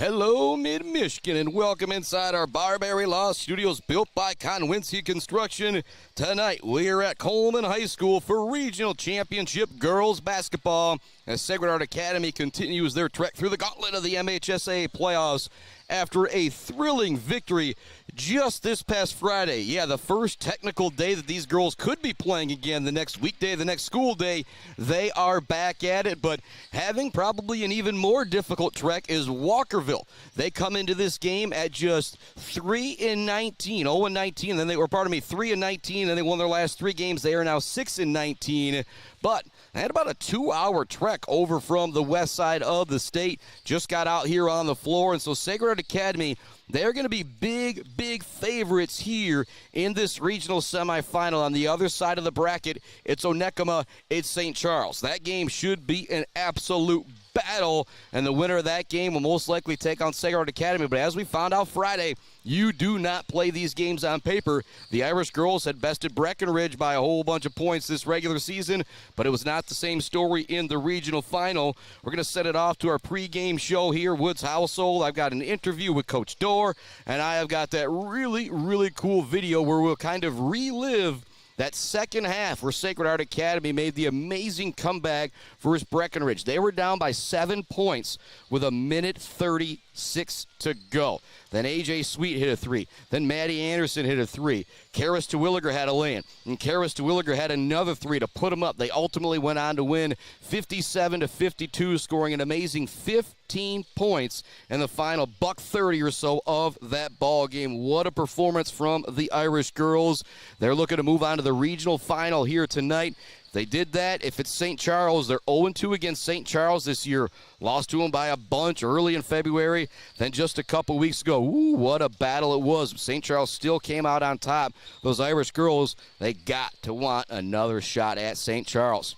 Hello, Mid-Michigan, and welcome inside our Barberry Law Studios built by Konwinski Construction. Tonight, we are at Coleman High School for Regional Championship Girls Basketball as Sacred Heart Academy continues their trek through the gauntlet of the MSHAA playoffs after a thrilling victory just this past Friday. Yeah, the first technical day that these girls could be playing again the next weekday, the next school day. They are back at it, but having probably an even more difficult trek is Walkerville. They come into this game at just 3-19, 0-19, and then they were, 3-19, and they won their last three games. They are now 6-19, but they had about a 2-hour trek over from the west side of the state. Just got out here on the floor, and so Sacred Heart Academy, they're going to be big favorites here in this regional semifinal. On the other side of the bracket, it's Onekama, it's St. Charles. That game should be an absolute battle, and the winner of that game will most likely take on Sacred Heart Academy. But as we found out Friday, you do not play these games on paper. The Irish girls had bested Breckenridge by a whole bunch of points this regular season, but it was not the same story in the regional final. We're going to set it off to our pregame show here, Woods Household. I've got an interview with Coach Dorr, and I have got that really cool video where we'll kind of relive that second half where Sacred Heart Academy made the amazing comeback versus Breckenridge. They were down by 7 points with 1:36 to go. Then A.J. Sweet hit a three. Then Maddie Anderson hit a three. Karis Terwilliger had a lay-in. And Karis Terwilliger had another three to put them up. They ultimately went on to win 57-52, scoring an amazing 15 points in the final $130 or so of that ball game. What a performance from the Irish girls. They're looking to move on to the regional final here tonight. They did that. If it's St. Charles, they're 0-2 against St. Charles this year. Lost to them by a bunch early in February. Then just a couple weeks ago, what a battle it was. St. Charles still came out on top. Those Irish girls, they got to want another shot at St. Charles.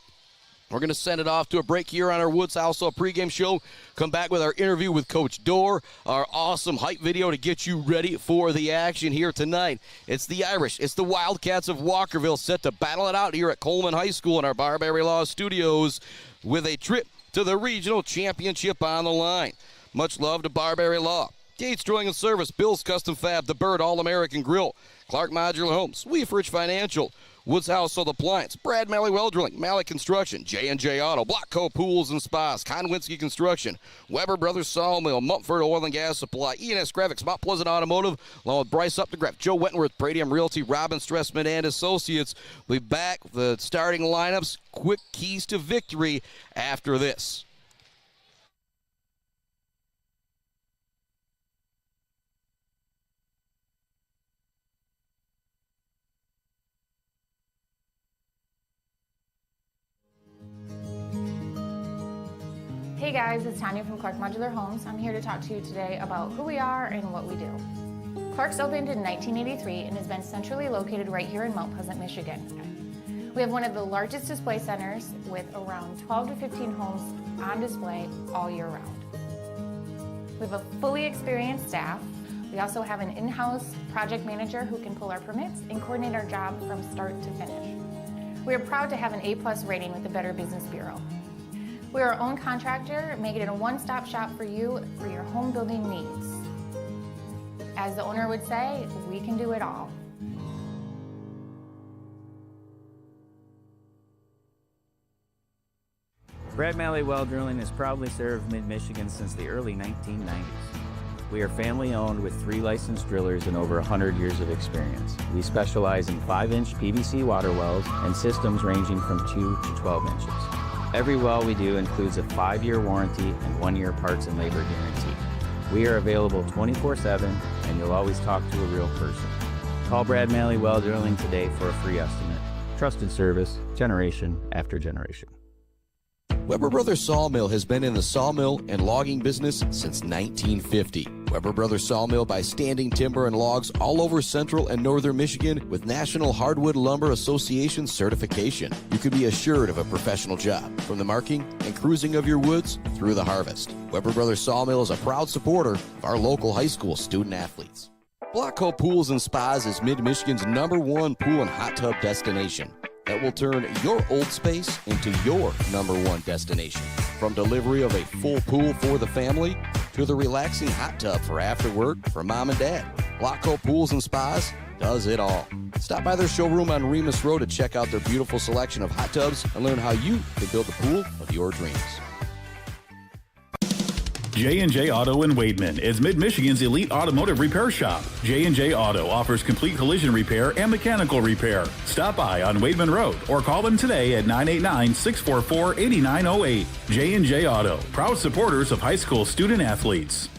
We're going to send it off to a break here on our Woods Household pregame show. Come back with our interview with Coach Dorr, our awesome hype video to get you ready for the action here tonight. It's the Irish, it's the Wildcats of Walkerville set to battle it out here at Coleman High School in our Barberry Law Studios with a trip to the regional championship on the line. Much love to Barberry Law, Gates Drilling and Service, Bill's Custom Fab, The Bird All-American Grill, Clark Modular Homes, Weefridge Financial, Woods Household Appliance, Brad Malley Well Drilling, Malley Construction, J&J Auto, Blockco Pools and Spas, Konwinski Construction, Weber Brothers Sawmill, Mumford Oil and Gas Supply, E&S Graphics, Mount Pleasant Automotive, along with Bryce Updegraff, Joe Wentworth, Pradium Realty, Robin Stressman and Associates. We'll be back with the starting lineups, quick keys to victory after this. Hey guys, it's Tanya from Clark Modular Homes. I'm here to talk to you today about who we are and what we do. Clark's opened in 1983 and has been centrally located right here in Mount Pleasant, Michigan. We have one of the largest display centers with around 12 to 15 homes on display all year round. We have a fully experienced staff. We also have an in-house project manager who can pull our permits and coordinate our job from start to finish. We are proud to have an A+ rating with the Better Business Bureau. We are our own contractor, making it a one-stop shop for you for your home building needs. As the owner would say, we can do it all. Brad Malley Well Drilling has proudly served Mid-Michigan since the early 1990s. We are family-owned with 3 licensed drillers and over 100 years of experience. We specialize in 5-inch PVC water wells and systems ranging from 2 to 12 inches. Every well we do includes a 5-year warranty and 1-year parts and labor guarantee. We are available 24/7, and you'll always talk to a real person. Call Brad Malley Well Drilling today for a free estimate. Trusted service, generation after generation. Weber Brothers Sawmill has been in the sawmill and logging business since 1950. Weber Brothers Sawmill buys standing timber and logs all over central and northern Michigan with National Hardwood Lumber Association certification. You can be assured of a professional job, from the marking and cruising of your woods through the harvest. Weber Brothers Sawmill is a proud supporter of our local high school student athletes. Blockco Pools and Spas is Mid-Michigan's #1 pool and hot tub destination that will turn your old space into your #1 destination. From delivery of a full pool for the family to the relaxing hot tub for after work for mom and dad. Blocko Pools and Spas does it all. Stop by their showroom on Remus Road to check out their beautiful selection of hot tubs and learn how you can build the pool of your dreams. J&J Auto in Wademan is Mid-Michigan's elite automotive repair shop. J&J Auto offers complete collision repair and mechanical repair. Stop by on Wademan Road or call them today at 989-644-8908. J&J Auto, proud supporters of high school student athletes.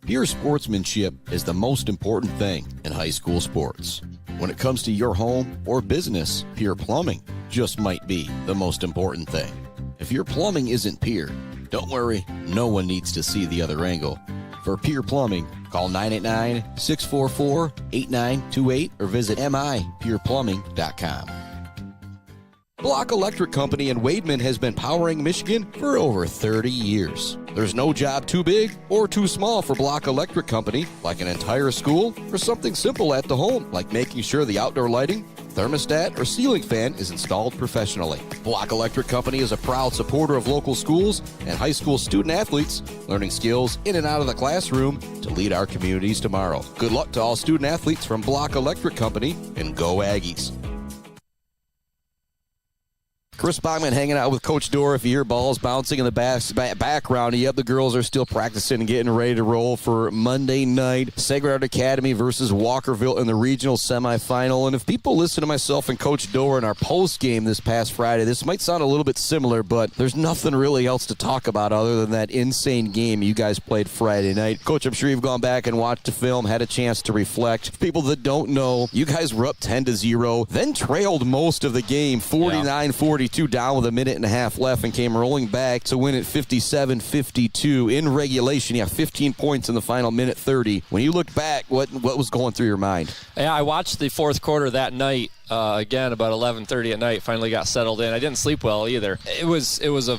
Pure sportsmanship is the most important thing in high school sports. When it comes to your home or business, Pure Plumbing just might be the most important thing. If your plumbing isn't pure, don't worry, no one needs to see the other angle. For Pure Plumbing, call 989-644-8928 or visit mipureplumbing.com. Block Electric Company in Wademan has been powering Michigan for over 30 years. There's no job too big or too small for Block Electric Company, like an entire school or something simple at the home, like making sure the outdoor lighting, thermostat, or ceiling fan is installed professionally. Block Electric Company is a proud supporter of local schools and high school student athletes, learning skills in and out of the classroom to lead our communities tomorrow. Good luck to all student athletes from Block Electric Company, and go Aggies. Chris Bachman hanging out with Coach Dorr. If you hear balls bouncing in the background, yep, the girls are still practicing and getting ready to roll for Monday night. Sacred Heart Academy versus Walkerville in the regional semifinal. And if people listen to myself and Coach Dorr in our post game this past Friday, this might sound a little bit similar, but there's nothing really else to talk about other than that insane game you guys played Friday night. Coach, I'm sure you've gone back and watched the film, had a chance to reflect. For people that don't know, you guys were up 10-0, then trailed most of the game, 49-42. Down with a minute and a half left and came rolling back to win it 57-52 in regulation. You have 15 points in the final minute 30. When you look back, what was going through your mind? Yeah, I watched the fourth quarter that night. Again, about 11:30 at night, finally got settled in. I didn't sleep well either. It was a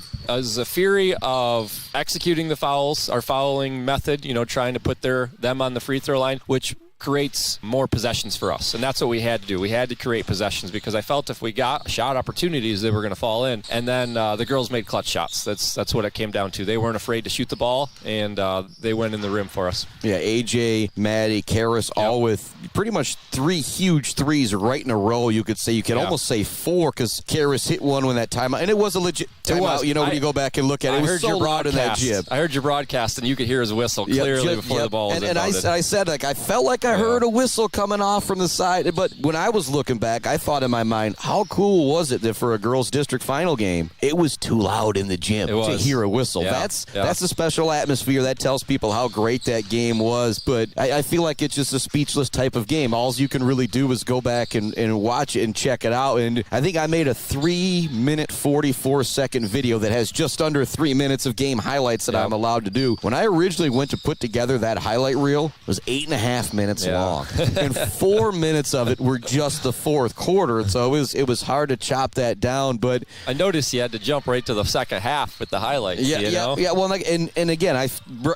fury of executing the fouls, our fouling method, trying to put them on the free throw line, which creates more possessions for us, and that's what we had to do. We had to create possessions because I felt if we got shot opportunities, they were going to fall in. And then the girls made clutch shots. That's what it came down to. They weren't afraid to shoot the ball, and they went in the rim for us. Yeah, AJ, Maddie, Karis, all with pretty much 3 huge threes right in a row. You could say, almost say 4, because Karis hit one when that timeout, and it was a legit timeout. When you go back and look at it, it was so loud in that gym. I heard your broadcast, and you could hear his whistle clearly before the ball was and I said, I felt like I heard a whistle coming off from the side, but when I was looking back, I thought in my mind, how cool was it that for a girls' district final game, it was too loud in the gym to hear a whistle. Yeah. That's a special atmosphere. That tells people how great that game was, but I feel like it's just a speechless type of game. All you can really do is go back and watch it and check it out, and I think I made a 3-minute 44-second video that has just under 3 minutes of game highlights that I'm allowed to do. When I originally went to put together that highlight reel, it was 8.5 minutes long. And 4 minutes of it were just the fourth quarter, so it was hard to chop that down. But I noticed you had to jump right to the second half with the highlights. Yeah. Well, and again,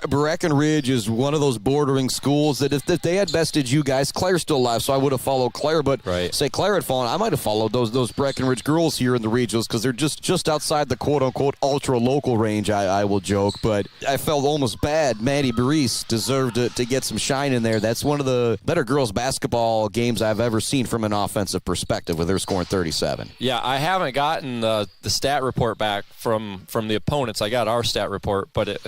Breckenridge is one of those bordering schools that if they had bested you guys, Claire's still alive, so I would have followed Claire. But say Claire had fallen, I might have followed those Breckenridge girls here in the regionals because they're just outside the quote unquote ultra local range. I will joke, but I felt almost bad. Maddie Barice deserved to get some shine in there. That's one of the better girls basketball games I've ever seen from an offensive perspective, where they're scoring 37. Yeah, I haven't gotten the stat report back from the opponents. I got our stat report, but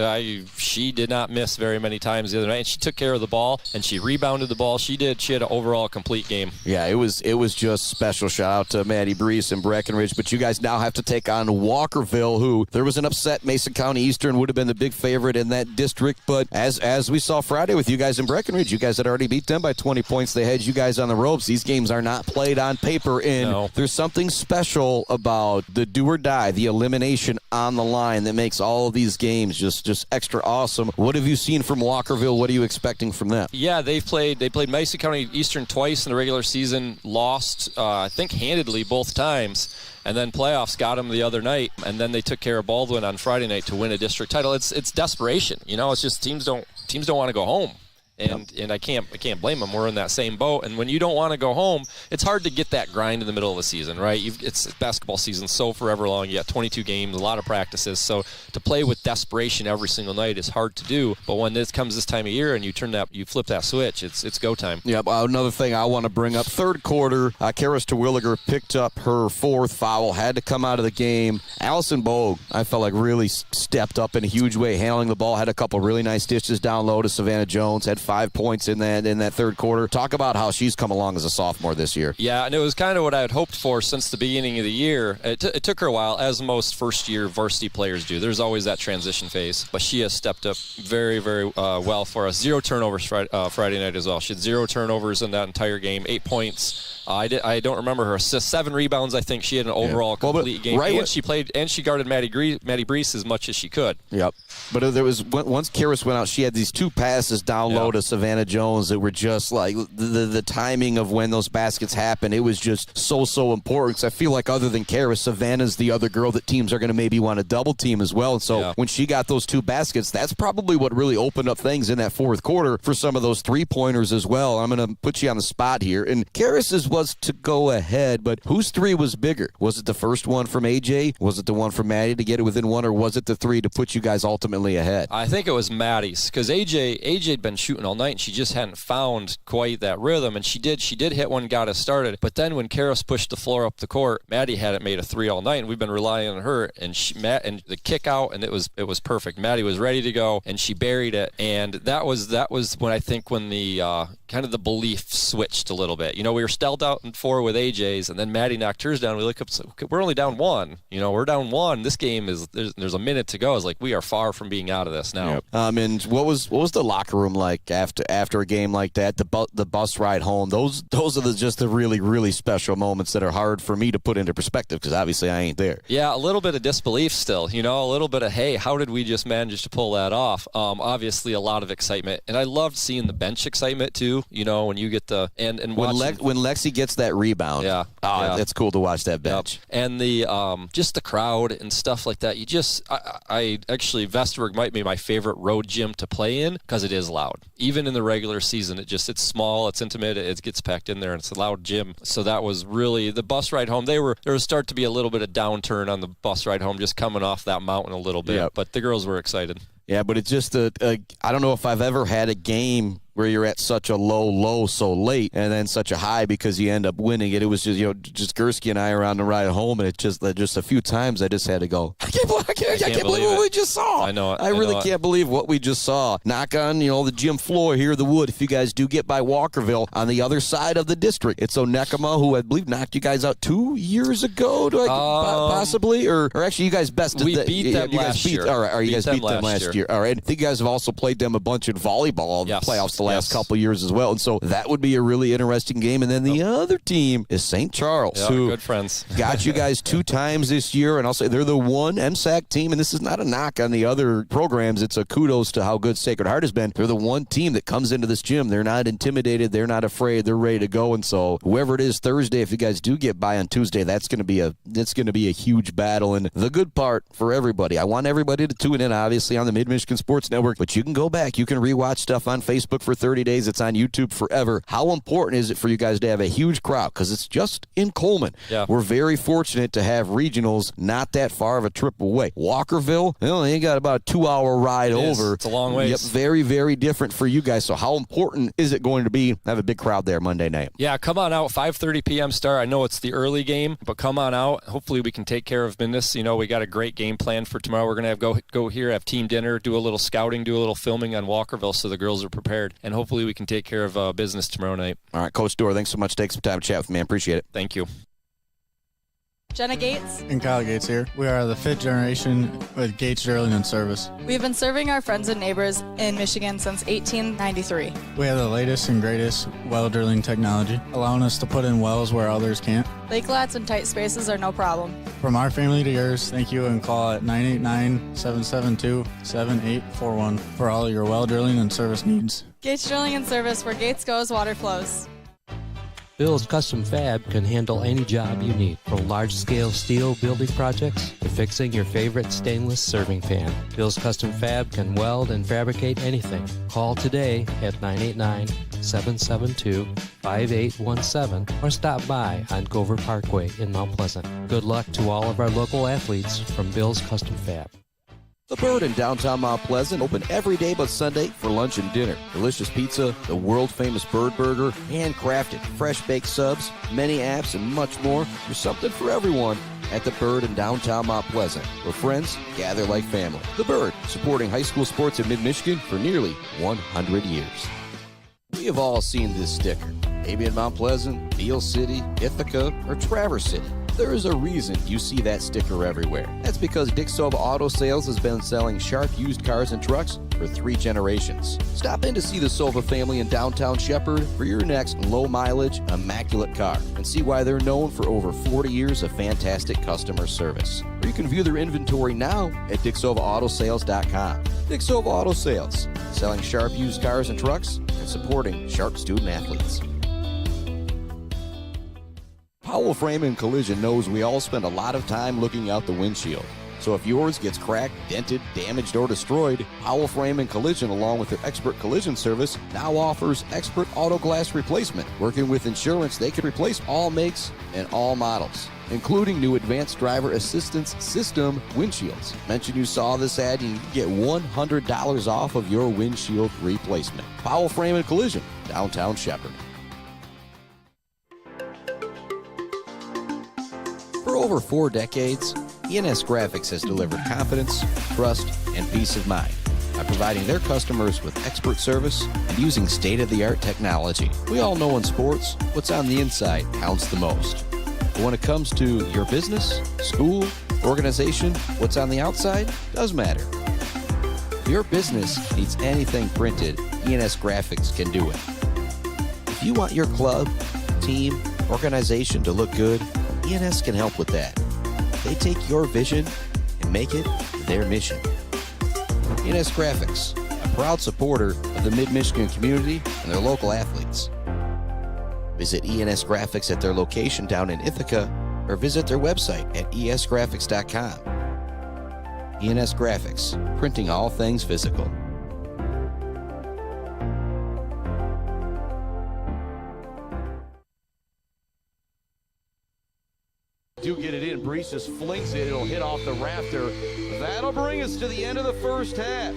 she did not miss very many times the other night. And she took care of the ball, and she rebounded the ball. She had an overall complete game. Yeah, it was just special. Shout out to Maddie Brees and Breckenridge. But you guys now have to take on Walkerville, who there was an upset. Mason County Eastern would have been the big favorite in that district, but as we saw Friday with you guys in Breckenridge, you guys had already beat them by 20 points. They had you guys on the ropes. These games are not played on paper, and there's something special about the do or die, the elimination on the line, that makes all of these games just extra awesome. What have you seen from Walkerville? What are you expecting from them? Yeah, they played Mason County Eastern twice in the regular season, lost I think handedly both times, and then playoffs got them the other night, and then they took care of Baldwin on Friday night to win a district title. It's desperation, it's just teams don't want to go home. And I can't blame them. We're in that same boat. And when you don't want to go home, it's hard to get that grind in the middle of a season, right? It's basketball season so forever long. You got 22 games, a lot of practices. So to play with desperation every single night is hard to do. But when this comes this time of year and you flip that switch, it's go time. Yeah. Another thing I want to bring up: third quarter, Karis Terwilliger picked up her fourth foul, had to come out of the game. Allison Bogue, I felt like really stepped up in a huge way, handling the ball. Had a couple really nice dishes down low to Savannah Jones. Had 5 points in that third quarter. Talk about how she's come along as a sophomore this year. Yeah, and it was kind of what I had hoped for since the beginning of the year. It took her a while, as most first-year varsity players do. There's always that transition phase, but she has stepped up very, very well for us. 0 turnovers Friday night as well. She had 0 turnovers in that entire game. 8 points. I don't remember her assists. 7 rebounds. I think she had an overall complete game. Right, and she guarded Maddie Brees as much as she could. Yep. But there was once Karis went out, she had these 2 passes down low to Savannah Jones that were just like the timing of when those baskets happen. It was just so important. Because I feel like other than Karis, Savannah's the other girl that teams are going to maybe want to double team as well. And so when she got those 2 baskets, that's probably what really opened up things in that fourth quarter for some of those 3-pointers as well. I'm going to put you on the spot here. And Karis's was to go ahead, but whose 3 was bigger? Was it the first one from AJ? Was it the one from Maddie to get it within 1, or was it the 3 to put you guys ultimately ahead? I think it was Maddie's, because AJ had been shooting all night and she just hadn't found quite that rhythm, and she did hit one, got us started, but then when Karis pushed the floor up the court, Maddie hadn't made a 3 all night, and we've been relying on her, and and the kick out, and it was perfect. Maddie was ready to go, and she buried it, and that was when I think when the kind of the belief switched a little bit. We were still out in 4 with AJ's, and then Maddie knocked hers down. We look up, we're only down 1. We're down 1. This game is there's a minute to go. It's like we are far from being out of this now. Yep. And what was the locker room like after a game like that? The bus ride home. Those are just the really, really special moments that are hard for me to put into perspective, because obviously I ain't there. Yeah, a little bit of disbelief still. A little bit of, hey, how did we just manage to pull that off? Obviously a lot of excitement, and I loved seeing the bench excitement too. When you get the and when Lexi gets that rebound. It's cool to watch that bench. Yep. And the just the crowd and stuff like that. I actually, Vesterberg might be my favorite road gym to play in, because it is loud. Even in the regular season, it's small, it's intimate, it gets packed in there, and it's a loud gym. So that was really the bus ride home. There was start to be a little bit of downturn on the bus ride home, just coming off that mountain a little bit. But the girls were excited. Yeah, but it's just I don't know if I've ever had a game where you're at such a low so late, and then such a high because you end up winning it. It was just Gursky and I are on the ride home, and it just a few times I just had to go, I can't believe what we just saw. I know it. I really can't believe what we just saw. Knock on the gym floor here, the wood, if you guys do get by Walkerville on the other side of the district. It's Onekama, who I believe knocked you guys out 2 years ago, possibly, or actually you guys bested. We beat them last year. All right, you guys beat them last year. All right, I think you guys have also played them a bunch in volleyball playoffs the last couple years as well, and so that would be a really interesting game. And then the other team is St. Charles, who good friends. got you guys 2 times this year, and I'll say they're the one MSHAA team, and this is not a knock on the other programs, it's a kudos to how good Sacred Heart has been. They're the one team that comes into this gym, they're not intimidated, they're not afraid, they're ready to go. And so whoever it is Thursday, if you guys do get by on Tuesday, that's going to be a huge battle. And the good part for everybody, I want everybody to tune in, obviously, on the Mid-Michigan Sports Network, but you can go back, you can rewatch stuff on Facebook for 30 days. It's on YouTube forever. How important is it for you guys to have a huge crowd? Because it's just in Coleman. Yeah. We're very fortunate to have regionals not that far of a trip away. Walkerville, they got about a 2-hour ride over. It's a long ways. Yep, very, very different for you guys. So how important is it going to be to have a big crowd there Monday night? Yeah, come on out. 5:30 p.m. start. I know it's the early game, but come on out. Hopefully we can take care of business. We got a great game plan for tomorrow. We're going to go here, have team dinner, do a little scouting, do a little filming on Walkerville so the girls are prepared, and hopefully we can take care of business tomorrow night. All right, Coach Dorr, thanks so much for taking some time to chat with me. I appreciate it. Thank you. Jenna Gates. And Kyle Gates here. We are the 5th generation with Gates Drilling and Service. We've been serving our friends and neighbors in Michigan since 1893. We have the latest and greatest well drilling technology, allowing us to put in wells where others can't. Lake lots and tight spaces are no problem. From our family to yours, thank you, and call at 989-772-7841 for all your well drilling and service needs. Gates Drilling and Service, where Gates goes, water flows. Bill's Custom Fab can handle any job you need, from large-scale steel building projects to fixing your favorite stainless serving pan. Bill's Custom Fab can weld and fabricate anything. Call today at 989-772-5817 or stop by on Gover Parkway in Mount Pleasant. Good luck to all of our local athletes from Bill's Custom Fab. The Bird in downtown Mount Pleasant, open every day but Sunday for lunch and dinner. Delicious pizza, the world-famous Bird Burger, handcrafted, fresh-baked subs, many apps, and much more. There's something for everyone at The Bird in downtown Mount Pleasant, where friends gather like family. The Bird, supporting high school sports in mid-Michigan for nearly 100 years. We have all seen this sticker, maybe in Mount Pleasant, Beale City, Ithaca, or Traverse City. There is a reason you see that sticker everywhere. That's because Dick Sova Auto Sales has been selling sharp used cars and trucks for 3 generations. Stop in to see the Sova family in downtown Shepherd for your next low-mileage, immaculate car and see why they're known for over 40 years of fantastic customer service. Or you can view their inventory now at DickSovaAutoSales.com. Dick Sova Auto Sales, selling sharp used cars and trucks and supporting sharp student athletes. Powell Frame and Collision knows we all spend a lot of time looking out the windshield. So if yours gets cracked, dented, damaged, or destroyed, Powell Frame and Collision, along with their expert collision service, now offers expert auto glass replacement. Working with insurance, they can replace all makes and all models, including new advanced driver assistance system windshields. Mention you saw this ad and you can get $100 off of your windshield replacement. Powell Frame and Collision, downtown Shepherd. For over 4 decades, ENS Graphics has delivered confidence, trust, and peace of mind by providing their customers with expert service and using state-of-the-art technology. We all know in sports, what's on the inside counts the most. But when it comes to your business, school, organization, what's on the outside does matter. If your business needs anything printed, ENS Graphics can do it. If you want your club, team, organization to look good, ENS can help with that. They take your vision and make it their mission. ENS Graphics, a proud supporter of the Mid-Michigan community and their local athletes. Visit ENS Graphics at their location down in Ithaca or visit their website at esgraphics.com. ENS Graphics, printing all things physical. Do get it in. Brees just flings it. It'll hit off the rafter. That'll bring us to the end of the first half.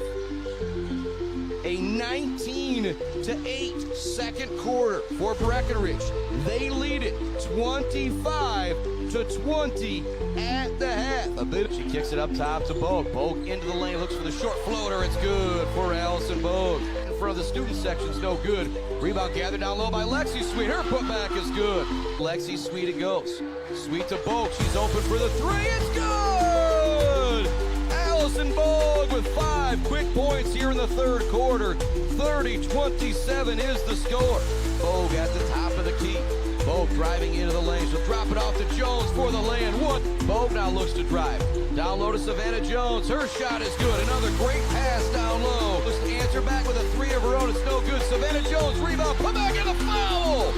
A 19-8 second quarter for Breckenridge. They lead it 25-20 at the half. She kicks it up top to Bogue. Bogue into the lane, looks for the short floater. It's good for Allison Bogue. In front of the student section's no good. Rebound gathered down low by Lexi Sweet. Her putback is good. Lexi Sweet it goes. Sweet to Bogue. She's open for the 3. It's good! Allison Bogue with 5 quick points here in the third quarter. 30-27 is the score. Bogue at the top of the key. Bogue driving into the lane. She'll drop it off to Jones for the land. Bogue now looks to drive. Down low to Savannah Jones. Her shot is good. Another great pass down low. Looks to answer back with a 3 of her own. It's no good. Savannah Jones rebound. Put back in the foul.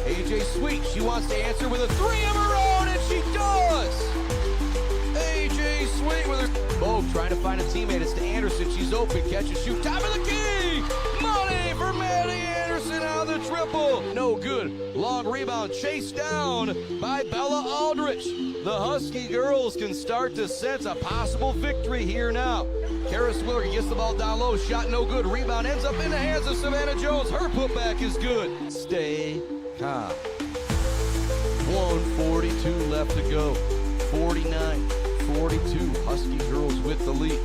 AJ Sweet. She wants to answer with a 3 of her own, and she does. AJ Sweet with her. Bogue trying to find a teammate. It's to Anderson. She's open. Catch and shoot. Top of the key. Money for Maddie Anderson out of the triple. No good. Long rebound chased down by Bella Aldrich. The Husky girls can start to sense a possible victory here now. Karis Willard gets the ball down low. Shot no good. Rebound ends up in the hands of Savannah Jones. Her putback is good. Stay calm. 1:42 left to go. 49-42. Husky girls with the lead.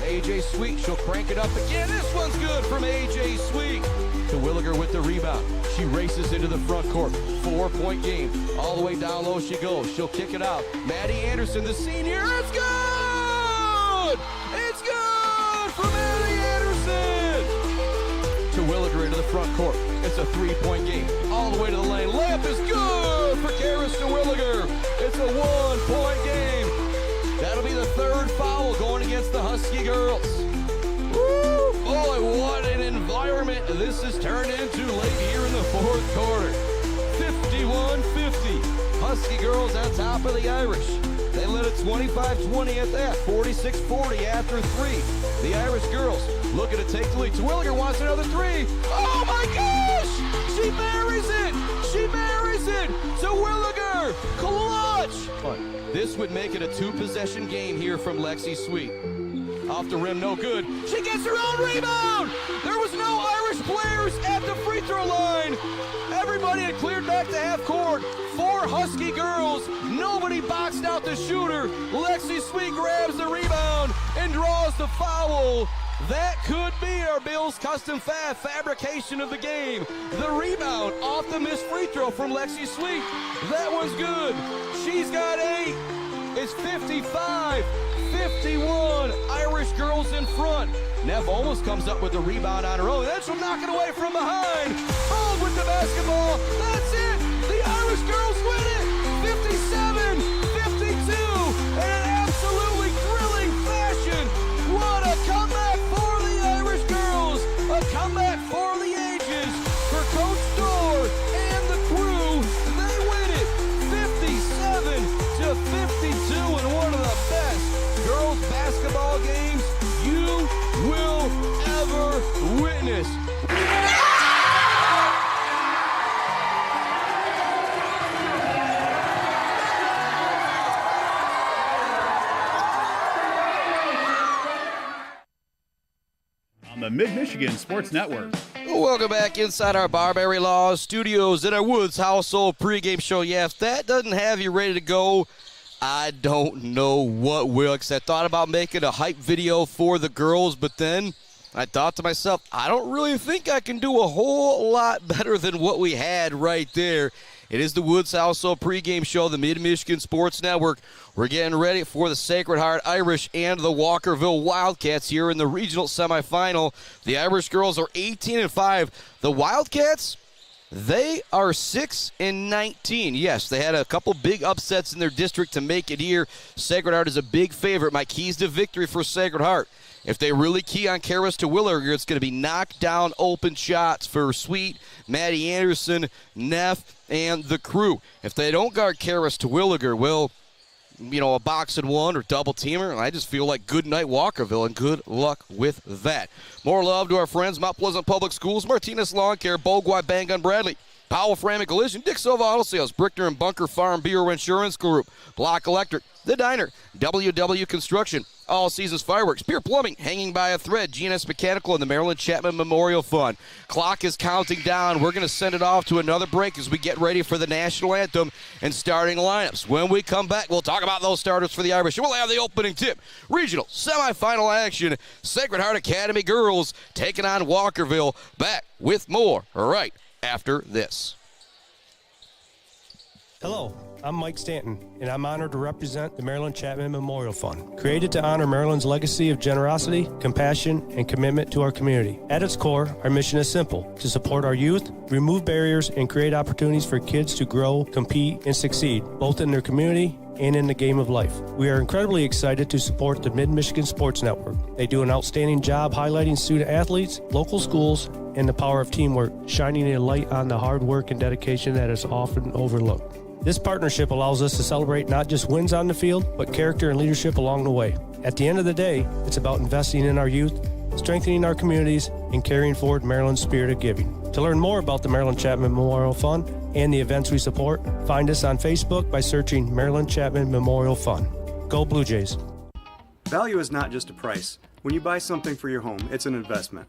AJ Sweet, she'll crank it up again. This one's good from AJ Sweet. To Williger with the rebound. She races into the front court. 4-point game. All the way down low she goes. She'll kick it out. Maddie Anderson, the senior. It's good! It's good for Maddie Anderson! To Williger into the front court. It's a 3-point game. All the way to the lane. Layup is good for Karis to Williger. It's a 1-point game. That'll be the 3rd foul going against the Husky girls. Woo! Boy, what an environment this has turned into late here in the 4th quarter. 51-50. Husky girls on top of the Irish. They led it 25-20 at that. 46-40 after 3. The Irish girls looking to take the lead. Terwilliger wants another 3. Oh my gosh! She marries it! She marries it! Terwilliger! Clutch! This would make it a 2-possession game here from Lexi Sweet. Off the rim, no good. She gets her own rebound! There was no Irish players at the free throw line. Everybody had cleared back to half court. 4 Husky girls. Nobody boxed out the shooter. Lexi Sweet grabs the rebound and draws the foul. That could be our Bills custom fabrication of the game. The rebound off the missed free throw from Lexi Sweet. That one's good. She's got 8. It's 55-51. Irish girls in front. Neff almost comes up with the rebound on her own. Then she'll knock it away from behind. Bold with the basketball. That's it. The Irish girls win it. 57-52. In an absolutely thrilling fashion. What a comeback for the Irish girls. A comeback for the ages. For Coach Dorr and the crew. They win it. 57-52 in one of the best girls basketball games you will ever witness. On the Mid-Michigan Sports Network. Welcome back inside our Barbary Law studios at our Woods Household pregame show. Yeah, if that doesn't have you ready to go, I don't know what will, because I thought about making a hype video for the girls, but then I thought to myself, I don't really think I can do a whole lot better than what we had right there. It is the Woods Household pregame show, the Mid-Michigan Sports Network. We're getting ready for the Sacred Heart Irish and the Walkerville Wildcats here in the regional semifinal. The Irish girls are 18-5. The Wildcats, they are 6-19. Yes, they had a couple big upsets in their district to make it here. Sacred Heart is a big favorite. My keys to victory for Sacred Heart. If they really key on Karis Terwilliger, it's going to be knocked down open shots for Sweet, Maddie Anderson, Neff, and the crew. If they don't guard Karis Terwilliger, well, you know, a box and one or double teamer, I just feel like good night Walkerville, and good luck with that. More love to our friends, Mount Pleasant Public Schools, Martinez Lawn Care, Bogwai Bang Gun Bradley, Powell Fram and Collision, Dick Silva Auto Sales, Brickner and Bunker Farm Bureau Insurance Group, Block Electric, The Diner, WW Construction, All Seasons Fireworks, Pier Plumbing, Hanging by a Thread, GNS Mechanical, and the Maryland Chapman Memorial Fund. Clock is counting down. We're going to send it off to another break as we get ready for the national anthem and starting lineups. When we come back, we'll talk about those starters for the Irish. We'll have the opening tip. Regional semifinal action. Sacred Heart Academy girls taking on Walkerville. Back with more right after this. Hello, I'm Mike Stanton, and I'm honored to represent the Maryland Chapman Memorial Fund, created to honor Maryland's legacy of generosity, compassion, and commitment to our community. At its core, our mission is simple: to support our youth, remove barriers, and create opportunities for kids to grow, compete, and succeed, both in their community and in the game of life. We are incredibly excited to support the Mid-Michigan Sports Network. They do an outstanding job highlighting student athletes, local schools, and the power of teamwork, shining a light on the hard work and dedication that is often overlooked. This partnership allows us to celebrate not just wins on the field, but character and leadership along the way. At the end of the day, it's about investing in our youth, strengthening our communities, and carrying forward Maryland's spirit of giving. To learn more about the Maryland Chapman Memorial Fund and the events we support, find us on Facebook by searching Maryland Chapman Memorial Fund. Go Blue Jays. Value is not just a price. When you buy something for your home, it's an investment.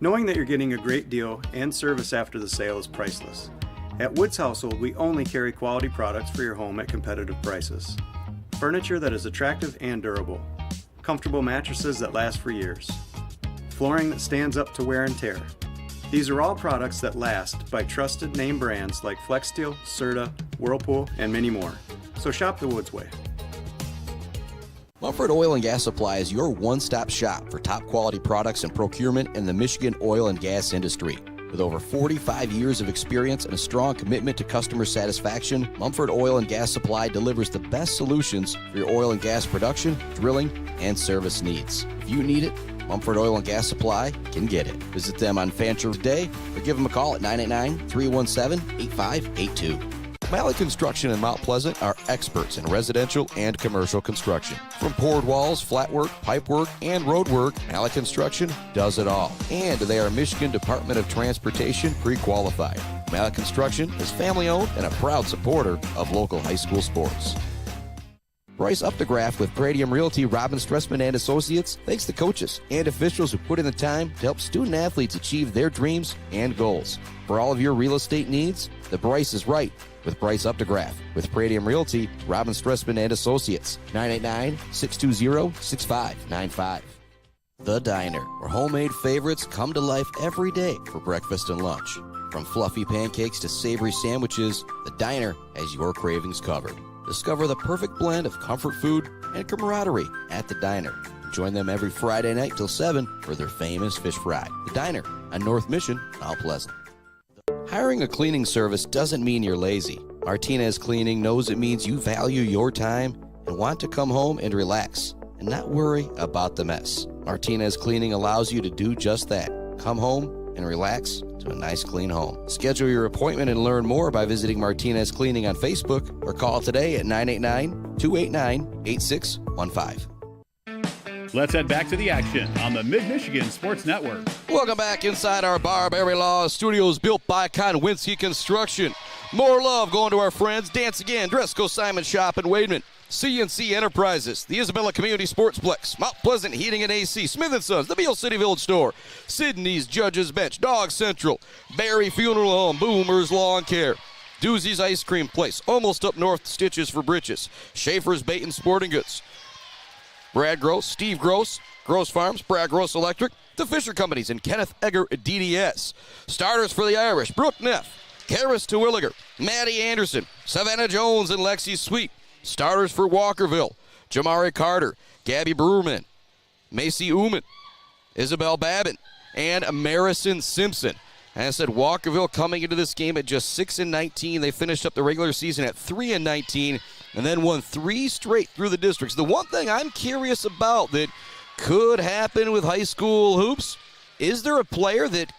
Knowing that you're getting a great deal and service after the sale is priceless. At Woods Household, we only carry quality products for your home at competitive prices. Furniture that is attractive and durable. Comfortable mattresses that last for years. Flooring that stands up to wear and tear. These are all products that last by trusted name brands like FlexSteel, Serta, Whirlpool, and many more. So shop the Woods way. Mumford Oil and Gas Supply is your one-stop shop for top quality products and procurement in the Michigan oil and gas industry. With over 45 years of experience and a strong commitment to customer satisfaction, Mumford Oil and Gas Supply delivers the best solutions for your oil and gas production, drilling, and service needs. If you need it, Mumford Oil and Gas Supply can get it. Visit them on Fancher Day or give them a call at 989-317-8582. Mallett Construction in Mount Pleasant are experts in residential and commercial construction. From poured walls, flat work, pipe work, and road work, Mallett Construction does it all. And they are Michigan Department of Transportation pre-qualified. Mallett Construction is family-owned and a proud supporter of local high school sports. Bryce Updegraff with Pradium Realty, Robin Stressman and Associates thanks the coaches and officials who put in the time to help student athletes achieve their dreams and goals. For all of your real estate needs, the Bryce is right with Bryce Updegraff. With Pradium Realty, Robin Stressman and Associates, 989-620-6595. The Diner, where homemade favorites come to life every day for breakfast and lunch. From fluffy pancakes to savory sandwiches, the Diner has your cravings covered. Discover the perfect blend of comfort food and camaraderie at the Diner. Join them every Friday night till 7 for their famous fish fry. The Diner on North Mission, Mount Pleasant. Hiring a cleaning service doesn't mean you're lazy. Martinez Cleaning knows it means you value your time and want to come home and relax and not worry about the mess. Martinez Cleaning allows you to do just that. Come home and relax to a nice clean home. Schedule your appointment and learn more by visiting Martinez Cleaning on Facebook or call today at 989-289-8615. Let's head back to the action on the Mid-Michigan Sports Network. Welcome back inside our Barberry Law Studios built by Conwinski Construction. More love going to our friends. Dance Again, Dresco Simon Shop in Wademan. CNC Enterprises, the Isabella Community Sportsplex, Mount Pleasant Heating and AC, Smith & Sons, the Beale City Village Store, Sydney's Judges Bench, Dog Central, Barry Funeral Home, Boomer's Lawn Care, Doozy's Ice Cream Place, Almost Up North, Stitches for Britches, Schaefer's Bait and Sporting Goods, Brad Gross, Steve Gross, Gross Farms, Brad Gross Electric, the Fisher Companies, and Kenneth Egger DDS. Starters for the Irish, Brooke Neff, Karis Terwilliger, Maddie Anderson, Savannah Jones, and Lexi Sweet. Starters for Walkerville, Jamari Carter, Gabby Brewerman, Macy Uman, Isabel Babin, and Marison Simpson. And I said Walkerville coming into this game at just 6-19. They finished up the regular season at 3-19 and then won 3 straight through the districts. The one thing I'm curious about that could happen with high school hoops, is there a player that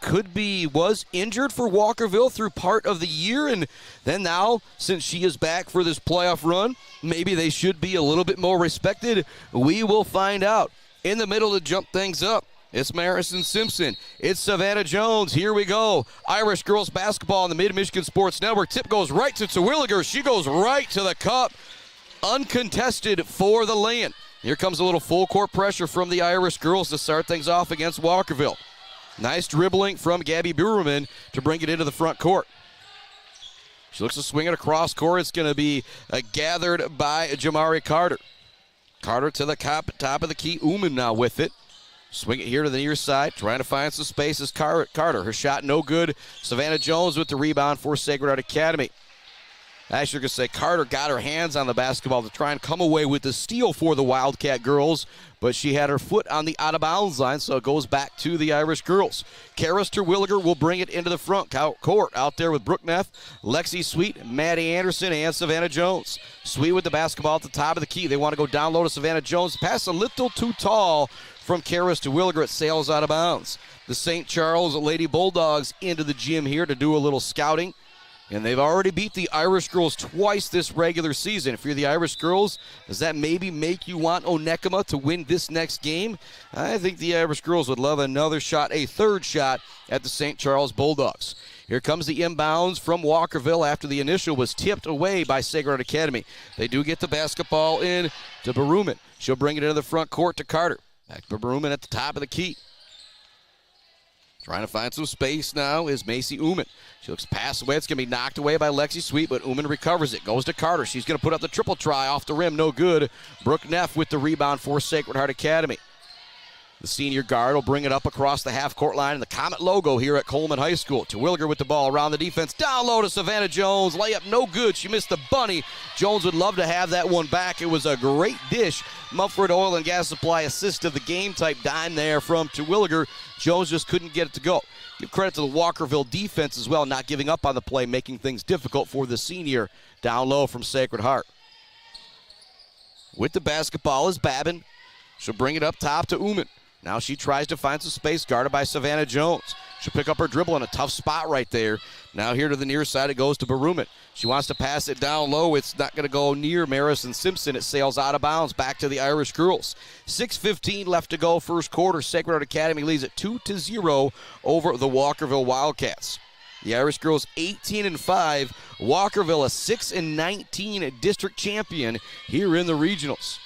was injured for Walkerville through part of the year, and then now, since she is back for this playoff run, maybe they should be a little bit more respected? We will find out. In the middle to jump things up, it's Marison Simpson. It's Savannah Jones. Here we go. Irish girls basketball on the Mid-Michigan Sports Network. Tip goes right to Terwilliger. She goes right to the cup. Uncontested for the lay-in. Here comes a little full court pressure from the Irish girls to start things off against Walkerville. Nice dribbling from Gabby Brewerman to bring it into the front court. She looks to swing it across court. It's going to be gathered by Jamari Carter. Carter to the top of the key. Uman now with it. Swing it here to the near side. Trying to find some space is Carter. Her shot no good. Savannah Jones with the rebound for Sacred Heart Academy. Actually, going to say Carter got her hands on the basketball to try and come away with the steal for the Wildcat girls, but she had her foot on the out-of-bounds line, so it goes back to the Irish girls. Karis Terwilliger will bring it into the front court out there with Brooke Neff, Lexi Sweet, Maddie Anderson, and Savannah Jones. Sweet with the basketball at the top of the key. They want to go down low to Savannah Jones. Pass a little too tall from Karis Terwilliger. It sails out of bounds. The St. Charles Lady Bulldogs into the gym here to do a little scouting. And they've already beat the Irish girls twice this regular season. If you're the Irish girls, does that maybe make you want Onekama to win this next game? I think the Irish girls would love another shot, a third shot at the St. Charles Bulldogs. Here comes the inbounds from Walkerville after the initial was tipped away by Sacred Heart Academy. They do get the basketball in to Brewerman. She'll bring it into the front court to Carter. Back to Brewerman at the top of the key. Trying to find some space now is Macy Uman. She looks past away. It's going to be knocked away by Lexi Sweet, but Uman recovers it. Goes to Carter. She's going to put up the triple try off the rim. No good. Brooke Neff with the rebound for Sacred Heart Academy. The senior guard will bring it up across the half-court line in the Comet logo here at Coleman High School. Terwilliger with the ball around the defense. Down low to Savannah Jones. Layup no good. She missed the bunny. Jones would love to have that one back. It was a great dish. Mumford Oil and Gas Supply assist of the game type dime there from Terwilliger. Jones just couldn't get it to go. Give credit to the Walkerville defense as well, not giving up on the play, making things difficult for the senior down low from Sacred Heart. With the basketball is Babin. She'll bring it up top to Uman. Now she tries to find some space, guarded by Savannah Jones. She'll pick up her dribble in a tough spot right there. Now here to the near side, it goes to Baruman. She wants to pass it down low. It's not going to go near Marison Simpson. It sails out of bounds back to the Irish girls. 6:15 left to go first quarter. Sacred Heart Academy leads it 2-0 over the Walkerville Wildcats. The Irish girls 18-5. Walkerville a 6-19 district champion here in the regionals.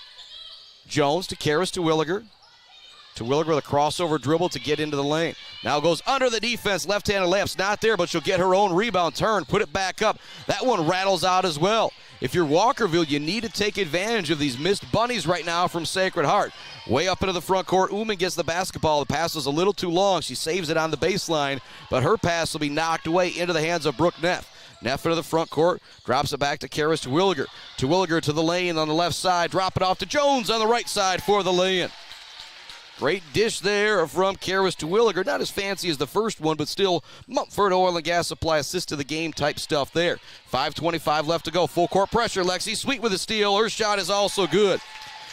Jones to Karras to Williger. To Williger with a crossover dribble to get into the lane. Now goes under the defense. Left-handed layup's not there, but she'll get her own rebound, turn, put it back up. That one rattles out as well. If you're Walkerville, you need to take advantage of these missed bunnies right now from Sacred Heart. Way up into the front court, Uman gets the basketball. The pass was a little too long. She saves it on the baseline, but her pass will be knocked away into the hands of Brooke Neff. Neff into the front court, drops it back to Karras to Williger. To Williger to the lane on the left side, drop it off to Jones on the right side for the lay-in. Great dish there from Karras to Williger. Not as fancy as the first one, but still Mumford Oil and Gas Supply assist to the game type stuff there. 5:25 left to go. Full court pressure. Lexi Sweet with a steal. Her shot is also good.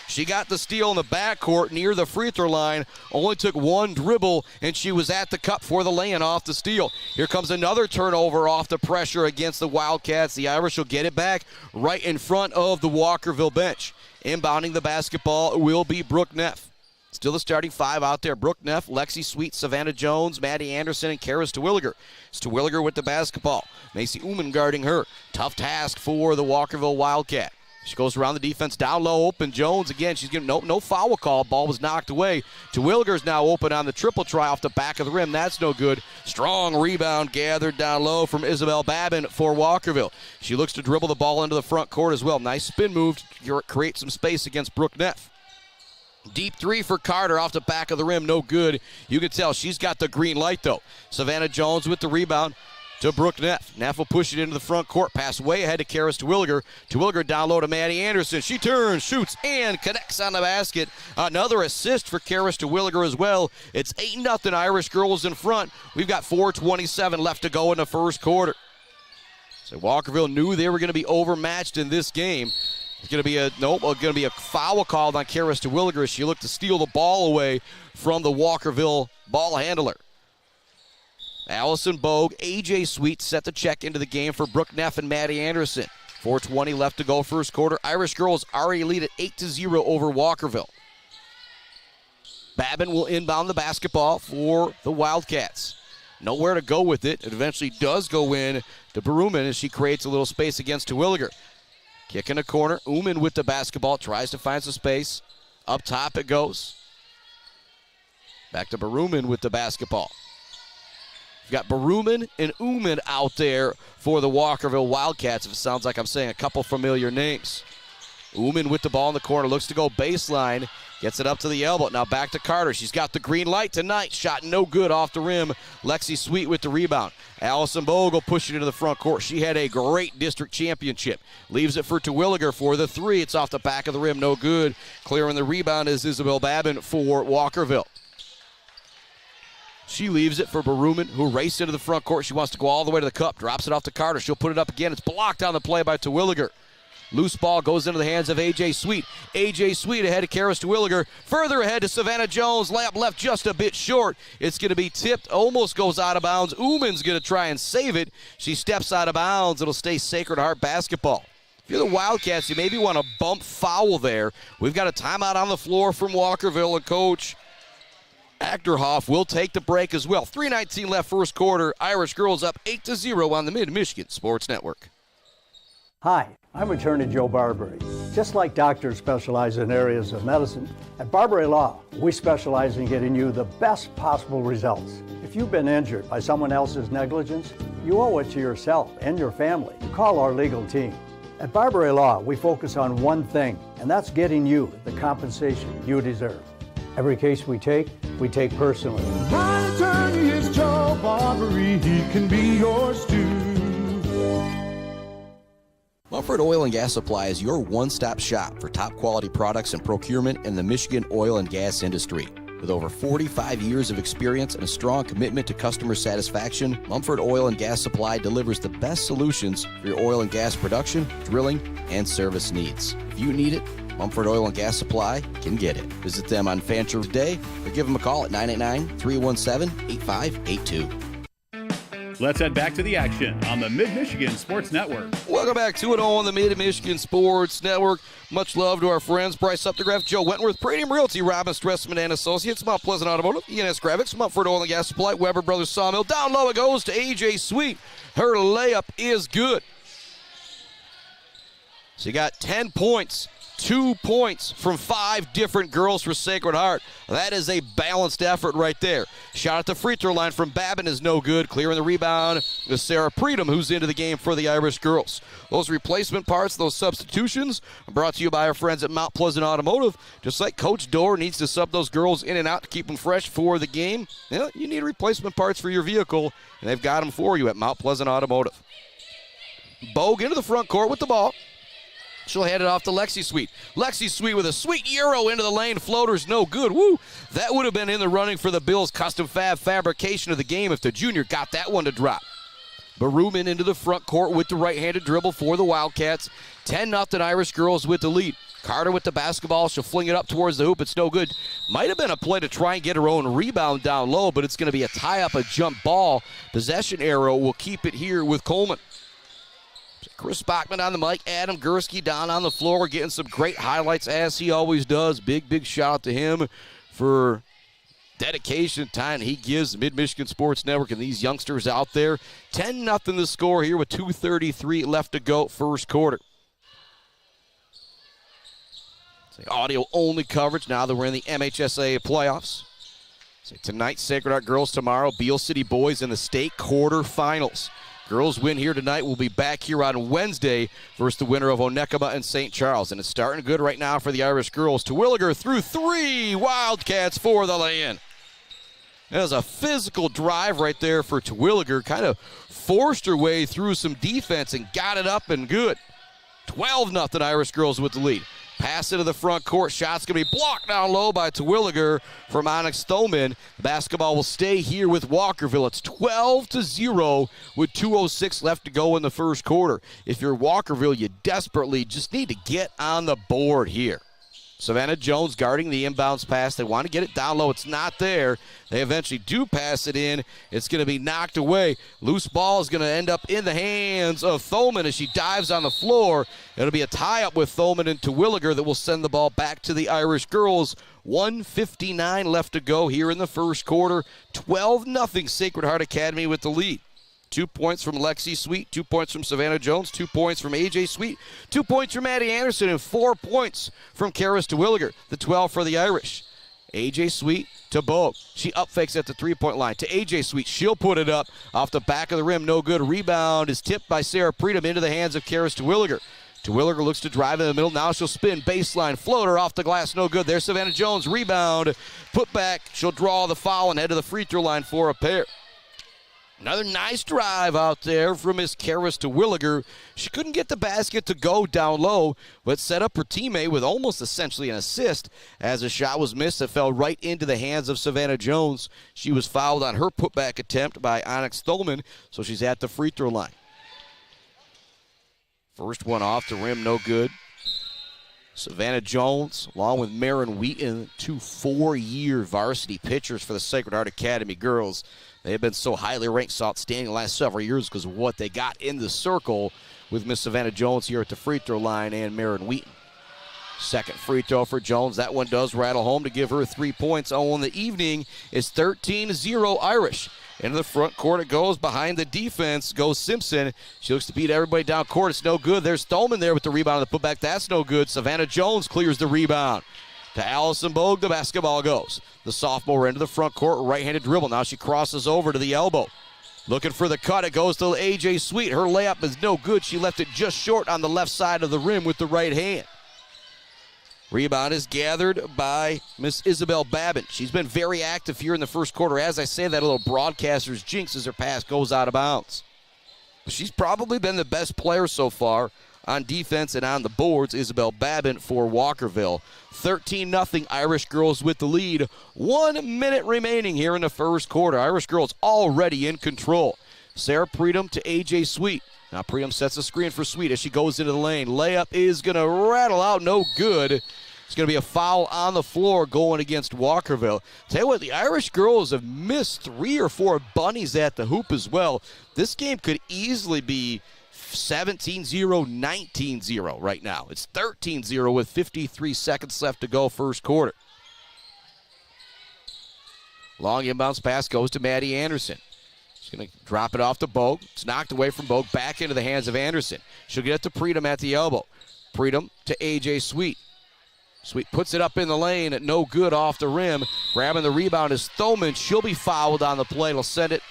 She got the steal in the backcourt near the free throw line. Only took one dribble, and she was at the cup for the lay-in off the steal. Here comes another turnover off the pressure against the Wildcats. The Irish will get it back right in front of the Walkerville bench. Inbounding the basketball will be Brooke Neff. Still the starting five out there. Brooke Neff, Lexi Sweet, Savannah Jones, Maddie Anderson, and Karras Terwilliger. It's Terwilliger with the basketball. Macy Uman guarding her. Tough task for the Walkerville Wildcat. She goes around the defense, down low, open. Jones again. She's getting no foul call. Ball was knocked away. Terwilliger's now open on the triple try off the back of the rim. That's no good. Strong rebound gathered down low from Isabel Babin for Walkerville. She looks to dribble the ball into the front court as well. Nice spin move to create some space against Brooke Neff. Deep three for Carter off the back of the rim, no good. You can tell she's got the green light, though. Savannah Jones with the rebound to Brooke Neff. Neff will push it into the front court. Pass way ahead to Karras Terwilliger. Terwilliger down low to Maddie Anderson. She turns, shoots, and connects on the basket. Another assist for Karras Terwilliger as well. It's 8-0 Irish girls in front. We've got 4:27 left to go in the first quarter. So Walkerville knew they were going to be overmatched in this game. It's going to be a foul called on Karras Terwilliger as she looked to steal the ball away from the Walkerville ball handler. Allison Bogue, AJ Sweet set the check into the game for Brooke Neff and Maddie Anderson. 4:20 left to go first quarter. Irish girls already lead at 8-0 over Walkerville. Babin will inbound the basketball for the Wildcats. Nowhere to go with it. It eventually does go in to Baruman as she creates a little space against Terwilliger. Kick in the corner. Uman with the basketball. Tries to find some space. Up top it goes. Back to Baruman with the basketball. You've got Baruman and Uman out there for the Walkerville Wildcats, if it sounds like I'm saying a couple familiar names. Uman with the ball in the corner. Looks to go baseline. Gets it up to the elbow. Now back to Carter. She's got the green light tonight. Shot no good off the rim. Lexi Sweet with the rebound. Allison Bogue will push it into the front court. She had a great district championship. Leaves it for Terwilliger for the three. It's off the back of the rim. No good. Clearing the rebound is Isabel Babin for Walkerville. She leaves it for Baruman, who raced into the front court. She wants to go all the way to the cup. Drops it off to Carter. She'll put it up again. It's blocked on the play by Terwilliger. Loose ball goes into the hands of AJ Sweet. AJ Sweet ahead of Karras Terwilliger. Further ahead to Savannah Jones. Layup left just a bit short. It's going to be tipped. Almost goes out of bounds. Uman's going to try and save it. She steps out of bounds. It'll stay Sacred Heart basketball. If you're the Wildcats, you maybe want to bump foul there. We've got a timeout on the floor from Walkerville, and Coach Achterhoff will take the break as well. 3:19 left first quarter. Irish girls up 8-0 on the Mid-Michigan Sports Network. Hi, I'm attorney Joe Barbary. Just like doctors specialize in areas of medicine, at Barbary Law, we specialize in getting you the best possible results. If you've been injured by someone else's negligence, you owe it to yourself and your family to call our legal team. At Barbary Law, we focus on one thing, and that's getting you the compensation you deserve. Every case we take personally. My attorney is Joe Barbary. He can be yours too. Mumford Oil and Gas Supply is your one-stop shop for top quality products and procurement in the Michigan oil and gas industry. With over 45 years of experience and a strong commitment to customer satisfaction, Mumford Oil and Gas Supply delivers the best solutions for your oil and gas production, drilling, and service needs. If you need it, Mumford Oil and Gas Supply can get it. Visit them on Fancher Day or give them a call at 989-317-8582. Let's head back to the action on the Mid-Michigan Sports Network. Welcome back to it on the Mid-Michigan Sports Network. Much love to our friends Bryce Updegraff, Joe Wentworth, Premium Realty, Robin Stressman and Associates, Mount Pleasant Automotive, ENS Graphics, Mumford Oil and Gas Supply, Weber Brothers Sawmill. Down low it goes to A.J. Sweet. Her layup is good. So you got 10 points. 2 points from 5 different girls for Sacred Heart. That is a balanced effort right there. Shot at the free throw line from Babin is no good. Clearing the rebound is Sarah Predum, who's into the game for the Irish girls. Those replacement parts, those substitutions, are brought to you by our friends at Mount Pleasant Automotive. Just like Coach Dorr needs to sub those girls in and out to keep them fresh for the game, you need replacement parts for your vehicle, and they've got them for you at Mount Pleasant Automotive. Bogue into the front court with the ball. She'll hand it off to Lexi Sweet. Lexi Sweet with a sweet Euro into the lane. Floater's no good. Woo! That would have been in the running for the Bills' custom fabrication of the game if the junior got that one to drop. Baruman into the front court with the right-handed dribble for the Wildcats. 10-0 Irish girls with the lead. Carter with the basketball. She'll fling it up towards the hoop. It's no good. Might have been a play to try and get her own rebound down low, but it's going to be a tie-up, a jump ball. Possession arrow will keep it here with Coleman. Chris Bachman on the mic, Adam Gursky down on the floor, getting some great highlights as he always does. Big shout out to him for dedication, time he gives the Mid-Michigan Sports Network and these youngsters out there. 10-0 the score here with 2:33 left to go first quarter. It's audio-only coverage now that we're in the MHSAA playoffs. So tonight, Sacred Heart girls, tomorrow, Beale City boys in the state quarterfinals. Girls win here tonight. We'll be back here on Wednesday versus the winner of Onekama and St. Charles. And it's starting good right now for the Irish girls. Terwilliger through 3. Wildcats for the lay-in. That was a physical drive right there for Terwilliger. Kind of forced her way through some defense and got it up and good. 12-0 Irish girls with the lead. Pass into the front court. Shot's going to be blocked down low by Terwilliger from Onyx Thoman. Basketball will stay here with Walkerville. It's 12-0 with 2:06 left to go in the first quarter. If you're Walkerville, you desperately just need to get on the board here. Savannah Jones guarding the inbounds pass. They want to get it down low. It's not there. They eventually do pass it in. It's going to be knocked away. Loose ball is going to end up in the hands of Thoman as she dives on the floor. It'll be a tie-up with Thoman and Terwilliger that will send the ball back to the Irish girls. 1:59 left to go here in the first quarter. 12-0 Sacred Heart Academy with the lead. 2 points from Lexi Sweet, 2 points from Savannah Jones, 2 points from A.J. Sweet, 2 points from Maddie Anderson, and 4 points from Karis Terwilliger, the 12 for the Irish. A.J. Sweet to Bogue. She up fakes at the three-point line to A.J. Sweet. She'll put it up off the back of the rim. No good. Rebound is tipped by Sarah Predum into the hands of Karis Terwilliger. Terwilliger looks to drive in the middle. Now she'll spin. Baseline floater off the glass. No good. There's Savannah Jones. Rebound. Put back. She'll draw the foul and head to the free throw line for a pair. Another nice drive out there from Miss Karis Terwilliger. She couldn't get the basket to go down low, but set up her teammate with almost essentially an assist as a shot was missed that fell right into the hands of Savannah Jones. She was fouled on her putback attempt by Onyx Thoman, so she's at the free throw line. First one off the rim, no good. Savannah Jones, along with Marin Wheaton, 2 4-year varsity pitchers for the Sacred Heart Academy girls. They have been so highly ranked, so outstanding the last several years because of what they got in the circle with Miss Savannah Jones here at the free throw line and Marin Wheaton. Second free throw for Jones. That one does rattle home to give her 3 points. On the evening is 13-0 Irish. Into the front court it goes. Behind the defense goes Simpson. She looks to beat everybody down court. It's no good. There's Thoman there with the rebound on the putback. That's no good. Savannah Jones clears the rebound. To Allison Bogue, the basketball goes. The sophomore into the front court, right-handed dribble. Now she crosses over to the elbow. Looking for the cut. It goes to A.J. Sweet. Her layup is no good. She left it just short on the left side of the rim with the right hand. Rebound is gathered by Miss Isabel Babin. She's been very active here in the first quarter. As I say, that little broadcaster's jinx as her pass goes out of bounds. But she's probably been the best player so far on defense and on the boards. Isabel Babin for Walkerville. 13-0 Irish girls with the lead. 1 minute remaining here in the first quarter. Irish girls already in control. Sarah Predum to A.J. Sweet. Now Preem sets a screen for Sweet as she goes into the lane. Layup is going to rattle out, no good. It's going to be a foul on the floor going against Walkerville. Tell you what, the Irish girls have missed 3 or 4 bunnies at the hoop as well. This game could easily be 17-0, 19-0 right now. It's 13-0 with 53 seconds left to go first quarter. Long inbounds pass goes to Maddie Anderson. She's going to drop it off to Bogue. It's knocked away from Bogue, back into the hands of Anderson. She'll get it to Preem at the elbow. Preem to A.J. Sweet. Sweet puts it up in the lane, no good off the rim. Grabbing the rebound is Thoman. She'll be fouled on the play. It'll send it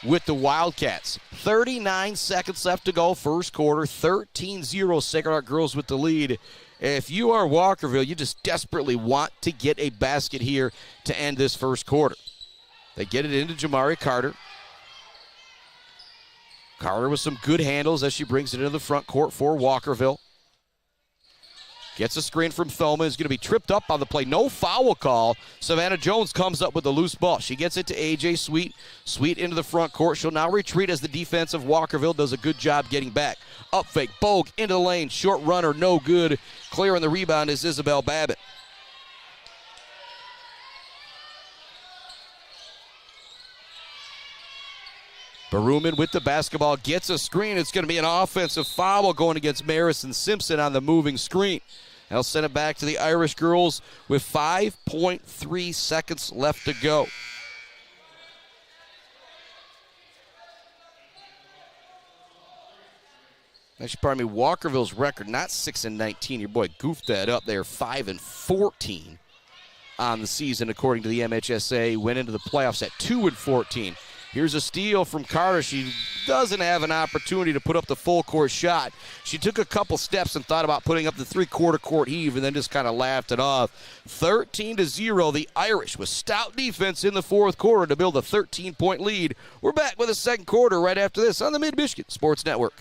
with the Wildcats. 39 seconds left to go first quarter. 13-0 Sacred Heart girls with the lead. If you are Walkerville, you just desperately want to get a basket here to end this first quarter. They get it into Jamari Carter. Carter with some good handles as she brings it into the front court for Walkerville. Gets a screen from Thoma. Is going to be tripped up on the play. No foul call. Savannah Jones comes up with the loose ball. She gets it to A.J. Sweet. Sweet into the front court. She'll now retreat as the defense of Walkerville does a good job getting back. Up fake. Bogue into the lane. Short runner. No good. Clearing the rebound is Isabel Babbitt. Baruman with the basketball, gets a screen. It's going to be an offensive foul going against Marison Simpson on the moving screen. They'll send it back to the Irish girls with 5.3 seconds left to go. Actually, pardon me, Walkerville's record, not 6-19. Your boy goofed that up. They are 5-14 on the season, according to the MHSA. Went into the playoffs at 2-14. Here's a steal from Carter. She doesn't have an opportunity to put up the full court shot. She took a couple steps and thought about putting up the three-quarter court heave and then just kind of laughed it off. 13-0, the Irish with stout defense in the fourth quarter to build a 13-point lead. We're back with the second quarter right after this on the Mid-Michigan Sports Network.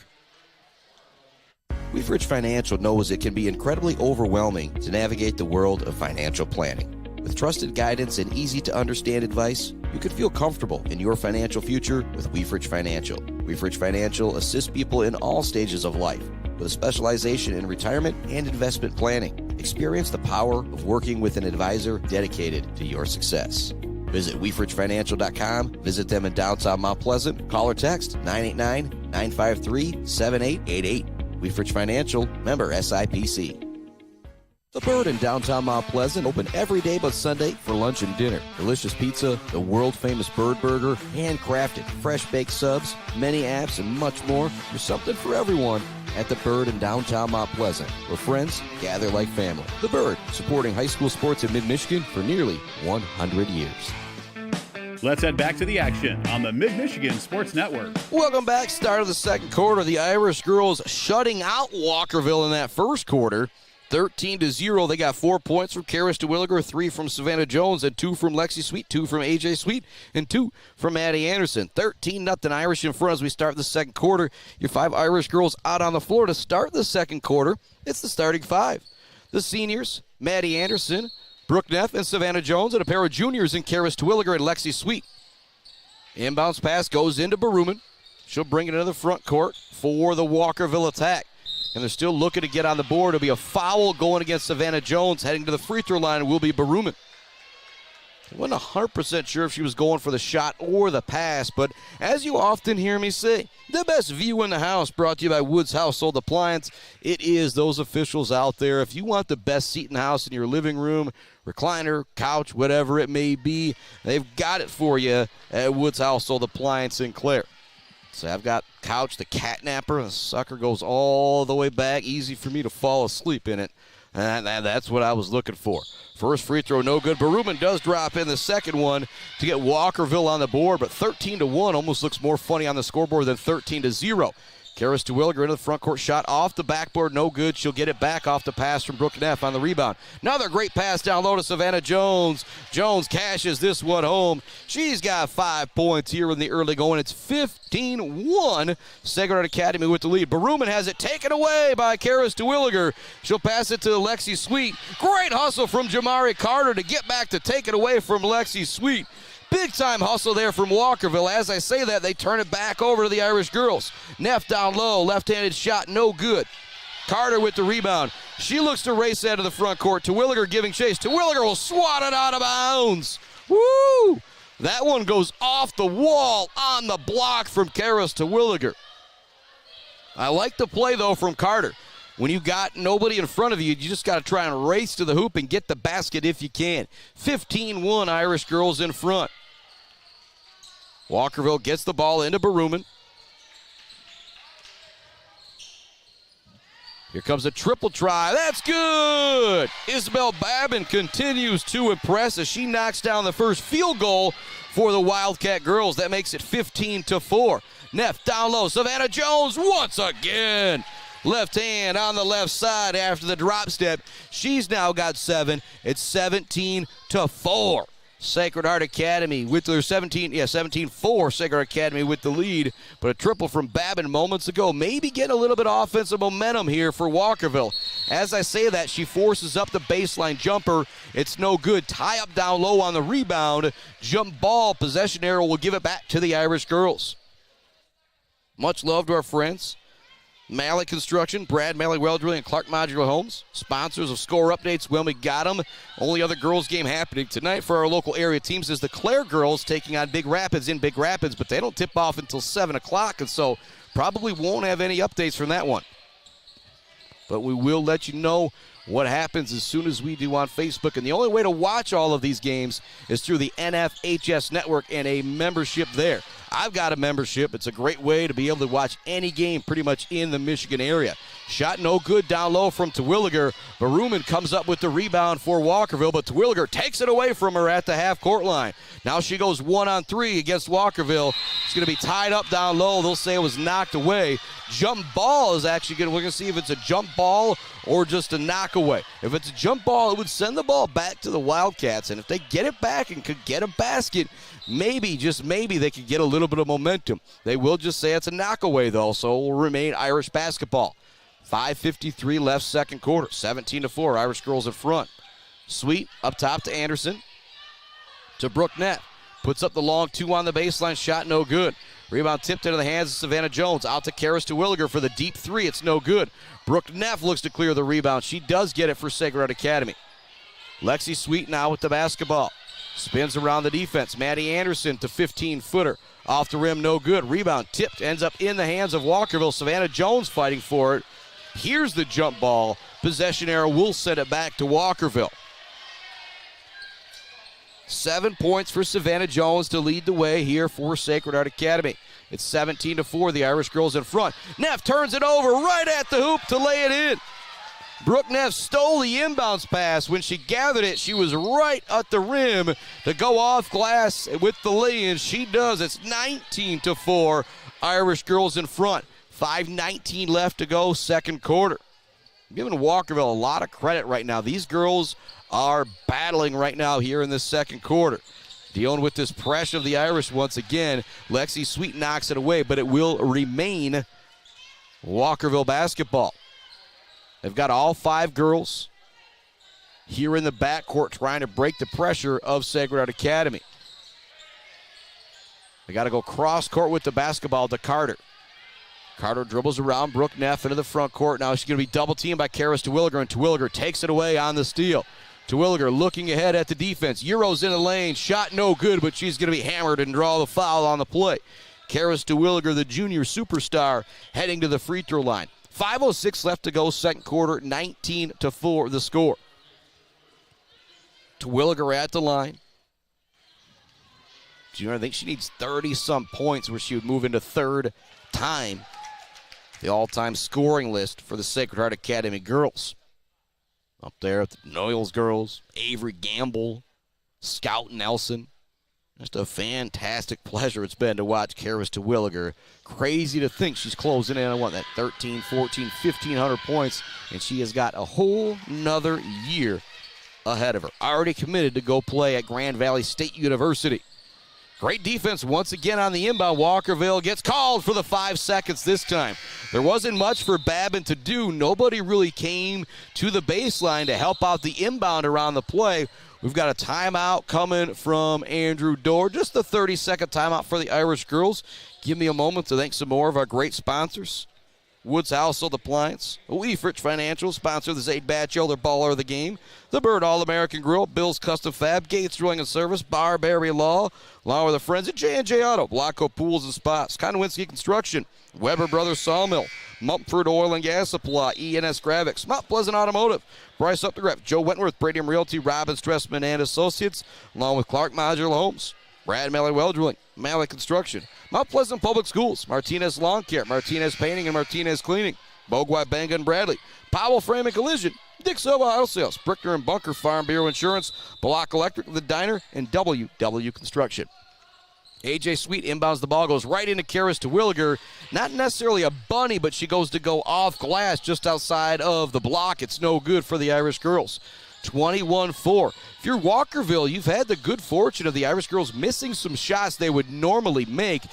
Weefridge Financial knows it can be incredibly overwhelming to navigate the world of financial planning. With trusted guidance and easy-to-understand advice, you can feel comfortable in your financial future with Weefridge Financial. Weefridge Financial assists people in all stages of life with a specialization in retirement and investment planning. Experience the power of working with an advisor dedicated to your success. Visit WeefridgeFinancial.com. Visit them in downtown Mount Pleasant. Call or text 989-953-7888. Weefridge Financial, member SIPC. The Bird in downtown Mount Pleasant, open every day but Sunday for lunch and dinner. Delicious pizza, the world-famous Bird Burger, handcrafted, fresh-baked subs, many apps, and much more. There's something for everyone at The Bird in downtown Mount Pleasant, where friends gather like family. The Bird, supporting high school sports in mid-Michigan for nearly 100 years. Let's head back to the action on the Mid-Michigan Sports Network. Welcome back. Start of the second quarter. The Irish girls shutting out Walkerville in that first quarter. 13-0. They got 4 points from Karis DeWilliger, 3 from Savannah Jones, and 2 from Lexi Sweet, 2 from A.J. Sweet, and 2 from Maddie Anderson. 13-0 Irish in front as we start the second quarter. Your 5 Irish girls out on the floor to start the second quarter. It's the starting 5. The seniors, Maddie Anderson, Brooke Neff, and Savannah Jones, and a pair of juniors in Karis DeWilliger and Lexi Sweet. Inbounds pass goes into Baruman. She'll bring it into the front court for the Walkerville attack. And they're still looking to get on the board. It'll be a foul going against Savannah Jones. Heading to the free throw line will be Baruman. I wasn't 100% sure if she was going for the shot or the pass, but as you often hear me say, the best view in the house brought to you by Woods Household Appliance. It is those officials out there. If you want the best seat in the house in your living room, recliner, couch, whatever it may be, they've got it for you at Woods Household Appliance in Clare. So I've got couch, the catnapper. The sucker goes all the way back. Easy for me to fall asleep in it. And that's what I was looking for. First free throw, no good. Baruman does drop in the second one to get Walkerville on the board, but 13-1 almost looks more funny on the scoreboard than 13-0. Karis DeWilliger into the front court shot off the backboard, no good. She'll get it back off the pass from Brooke Neff on the rebound. Another great pass down low to Savannah Jones. Jones cashes this one home. She's got 5 points here in the early going. It's 15-1. Sacred Heart Academy with the lead. Baruman has it taken away by Karis DeWilliger. She'll pass it to Lexi Sweet. Great hustle from Jamari Carter to get back to take it away from Lexi Sweet. Big time hustle there from Walkerville. As I say that, they turn it back over to the Irish girls. Neff down low, left-handed shot, no good. Carter with the rebound. She looks to race out of the front court. Terwilliger giving chase. Terwilliger will swat it out of bounds. Woo! That one goes off the wall on the block from Karis Terwilliger. I like the play, though, from Carter. When you got nobody in front of you, you just got to try and race to the hoop and get the basket if you can. 15-1 Irish girls in front. Walkerville gets the ball into Baruman. Here comes a triple try. That's good! Isabel Babin continues to impress as she knocks down the first field goal for the Wildcat girls. That makes it 15-4. Neff down low. Savannah Jones once again. Left hand on the left side after the drop step. She's now got 7. It's 17-4. Sacred Heart Academy with their 17-4. Sacred Heart Academy with the lead. But a triple from Babin moments ago. Maybe getting a little bit of offensive momentum here for Walkerville. As I say that, she forces up the baseline jumper. It's no good. Tie up down low on the rebound. Jump ball. Possession arrow will give it back to the Irish girls. Much love to our friends. Malley Construction, Brad Malley Well Drilling, and Clark Modular Homes. Sponsors of Score Updates when we got them. Only other girls game happening tonight for our local area teams is the Clare girls taking on Big Rapids in Big Rapids, but they don't tip off until 7 o'clock, and so probably won't have any updates from that one. But we will let you know what happens as soon as we do on Facebook. And the only way to watch all of these games is through the NFHS network and a membership there. I've got a membership. It's a great way to be able to watch any game pretty much in the Michigan area. Shot no good down low from Terwilliger. Baruman comes up with the rebound for Walkerville, but Terwilliger takes it away from her at the half-court line. Now she goes 1-on-3 against Walkerville. It's going to be tied up down low. They'll say it was knocked away. Jump ball is actually going to, we're going to see if it's a jump ball or just a knockaway. If it's a jump ball, it would send the ball back to the Wildcats, and if they get it back and could get a basket, maybe, just maybe, they could get a little bit of momentum. They will just say it's a knockaway, though, so it will remain Irish basketball. 5:53 left, second quarter. 17-4, Irish girls in front. Sweet up top to Anderson. To Brooke Neff. Puts up the long 2 on the baseline. Shot no good. Rebound tipped into the hands of Savannah Jones. Out to Karis Terwilliger for the deep 3. It's no good. Brooke Neff looks to clear the rebound. She does get it for Sacred Heart Academy. Lexi Sweet now with the basketball. Spins around the defense. Maddie Anderson to 15-footer. Off the rim, no good. Rebound tipped. Ends up in the hands of Walkerville. Savannah Jones fighting for it. Here's the jump ball. Possession arrow will send it back to Walkerville. 7 points for Savannah Jones to lead the way here for Sacred Heart Academy. It's 17-4, the Irish girls in front. Neff turns it over right at the hoop to lay it in. Brooke Neff stole the inbounds pass. When she gathered it, she was right at the rim to go off glass with the lay-in. She does. It's 19-4, Irish girls in front. 5:19 left to go, second quarter. I'm giving Walkerville a lot of credit right now. These girls are battling right now here in the second quarter. Dealing with this pressure of the Irish once again. Lexi Sweet knocks it away, but it will remain Walkerville basketball. They've got all 5 girls here in the backcourt trying to break the pressure of Sacred Heart Academy. They got to go cross court with the basketball to Carter. Carter dribbles around Brooke Neff into the front court. Now she's going to be double teamed by Karis Terwilliger, and Terwilliger takes it away on the steal. Terwilliger looking ahead at the defense. Euros in the lane. Shot no good, but she's going to be hammered and draw the foul on the play. Karis Terwilliger, the junior superstar, heading to the free throw line. 5:06 left to go, second quarter, 19-4 the score. Terwilliger at the line. Junior, I think she needs 30-some points where she would move into third time the all-time scoring list for the Sacred Heart Academy girls. Up there at the Noyles girls, Avery Gamble, Scout Nelson. Just a fantastic pleasure it's been to watch Karis Terwilliger. Crazy to think she's closing in on that 13, 14, 1,500 points, and she has got a whole nother year ahead of her. Already committed to go play at Grand Valley State University. Great defense once again on the inbound. Walkerville gets called for the 5 seconds this time. There wasn't much for Babin to do. Nobody really came to the baseline to help out the inbound around the play. We've got a timeout coming from Andrew Dorr. Just the 30-second timeout for the Irish girls. Give me a moment to thank some more of our great sponsors. Woods Household Appliance, Leafrich Financial, sponsor the Zaid Batchelder Baller of the Game, the Bird All-American Grill, Bill's Custom Fab, Gates Drilling and Service, Barberry Law, along with the friends at J&J Auto, Blocko Pools and Spots, Konowinski Construction, Weber Brothers Sawmill, Mumford Oil and Gas Supply, ENS Graphics, Mount Pleasant Automotive, Bryce Updegraph, Joe Wentworth, Bradium Realty, Robin Stressman and Associates, along with Clark Modular Homes, Brad Malley Well Drilling, Malley Construction, Mount Pleasant Public Schools, Martinez Lawn Care, Martinez Painting and Martinez Cleaning, Bogwai Banga and Bradley, Powell Frame and Collision, Dick Silva Auto Sales, Brickner and Bunker Farm Bureau Insurance, Block Electric, The Diner, and WW Construction. AJ Sweet inbounds the ball, goes right into Karis Terwilliger. Not necessarily a bunny, but she goes to go off glass just outside of the block. It's no good for the Irish girls. 21-4. If you're Walkerville, you've had the good fortune of the Irish girls missing some shots they would normally make.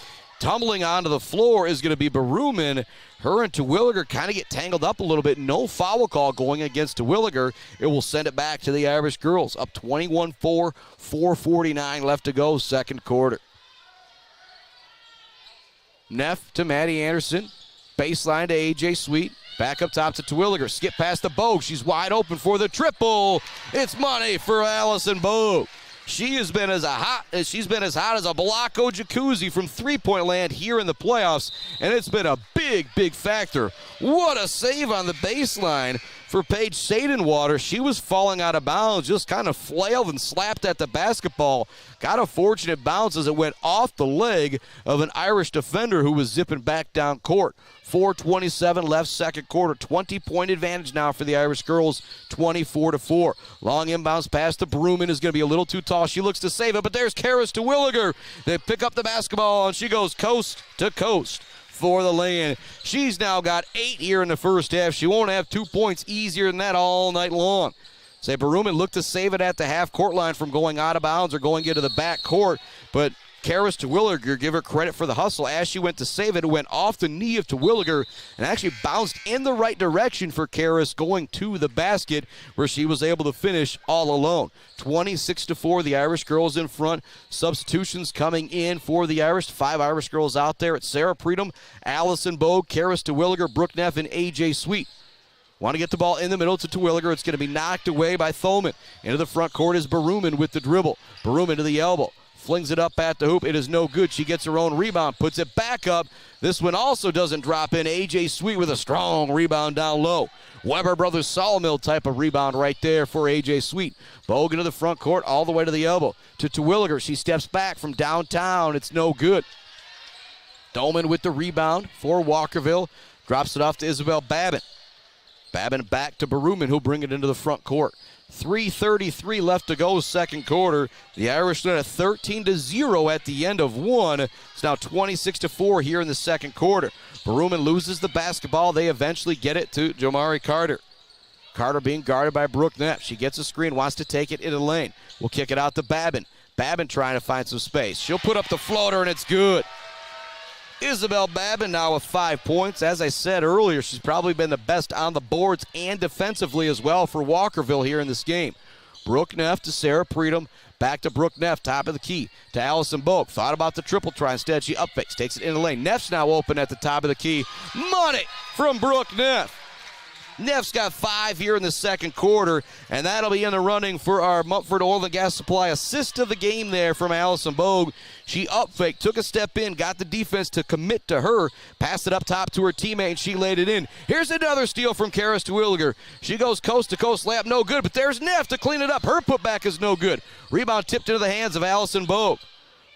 Tumbling onto the floor is going to be Baruman. Her and Terwilliger kind of get tangled up a little bit. No foul call going against Terwilliger. It will send it back to the Irish girls. Up 21-4, 4:49 left to go, second quarter. Neff to Maddie Anderson. Baseline to A.J. Sweet. Back up top to Terwilliger. Skip past the Bogue. She's wide open for the triple. It's money for Allison Bogue. She has been as hot as a Blocko jacuzzi from three-point land here in the playoffs, and it's been a big, big factor. What a save on the baseline for Paige Sadenwater. She was falling out of bounds, just kind of flailed and slapped at the basketball. Got a fortunate bounce as it went off the leg of an Irish defender who was zipping back down court. 4:27 left, second quarter. 20-point advantage now for the Irish girls, 24-4. Long inbounds pass to Bruman is going to be a little too tall. She looks to save it, but there's Karis Terwilliger. They pick up the basketball, and she goes coast to coast for the lay-in. She's now got 8 here in the first half. She won't have 2 points easier than that all night long. Say Baruman looked to save it at the half-court line from going out of bounds or going into the back court, but Karis Terwilliger, give her credit for the hustle. As she went to save it, it went off the knee of Terwilliger and actually bounced in the right direction for Karis going to the basket where she was able to finish all alone. 26-4, the Irish girls in front. Substitutions coming in for the Irish. 5 Irish girls out there. It's Sarah Predom, Allison Bogue, Karis Terwilliger, Brooke Neff, and A.J. Sweet. Want to get the ball in the middle to Terwilliger. It's going to be knocked away by Thoman. Into the front court is Baruman with the dribble. Baruman to the elbow. Flings it up at the hoop. It is no good. She gets her own rebound. Puts it back up. This one also doesn't drop in. A.J. Sweet with a strong rebound down low. Weber Brothers Sawmill type of rebound right there for A.J. Sweet. Bogue into the front court all the way to the elbow. To Terwilliger. She steps back from downtown. It's no good. Dolman with the rebound for Walkerville. Drops it off to Isabel Babin. Babin back to Baruman, who'll bring it into the front court. 3:33 left to go, second quarter. The Irish led at 13-0 at the end of one. It's now 26-4 here in the second quarter. Baruman loses the basketball. They eventually get it to Jomari Carter. Carter being guarded by Brooke Neff. She gets a screen, wants to take it into the lane. We'll kick it out to Babin. Babin trying to find some space. She'll put up the floater, and it's good. Isabel Babin now with 5 points. As I said earlier, she's probably been the best on the boards and defensively as well for Walkerville here in this game. Brooke Neff to Sarah Predom. Back to Brooke Neff, top of the key to Allison Bogue. Thought about the triple try. Instead, she up fakes, takes it in the lane. Neff's now open at the top of the key. Money from Brooke Neff. Neff's got 5 here in the second quarter, and that'll be in the running for our Mumford Oil and Gas Supply assist of the game there from Allison Bogue. She up faked, took a step in, got the defense to commit to her, passed it up top to her teammate, and she laid it in. Here's another steal from Karis Terwilliger. She goes coast to coast, layup no good, but there's Neff to clean it up. Her putback is no good. Rebound tipped into the hands of Allison Bogue.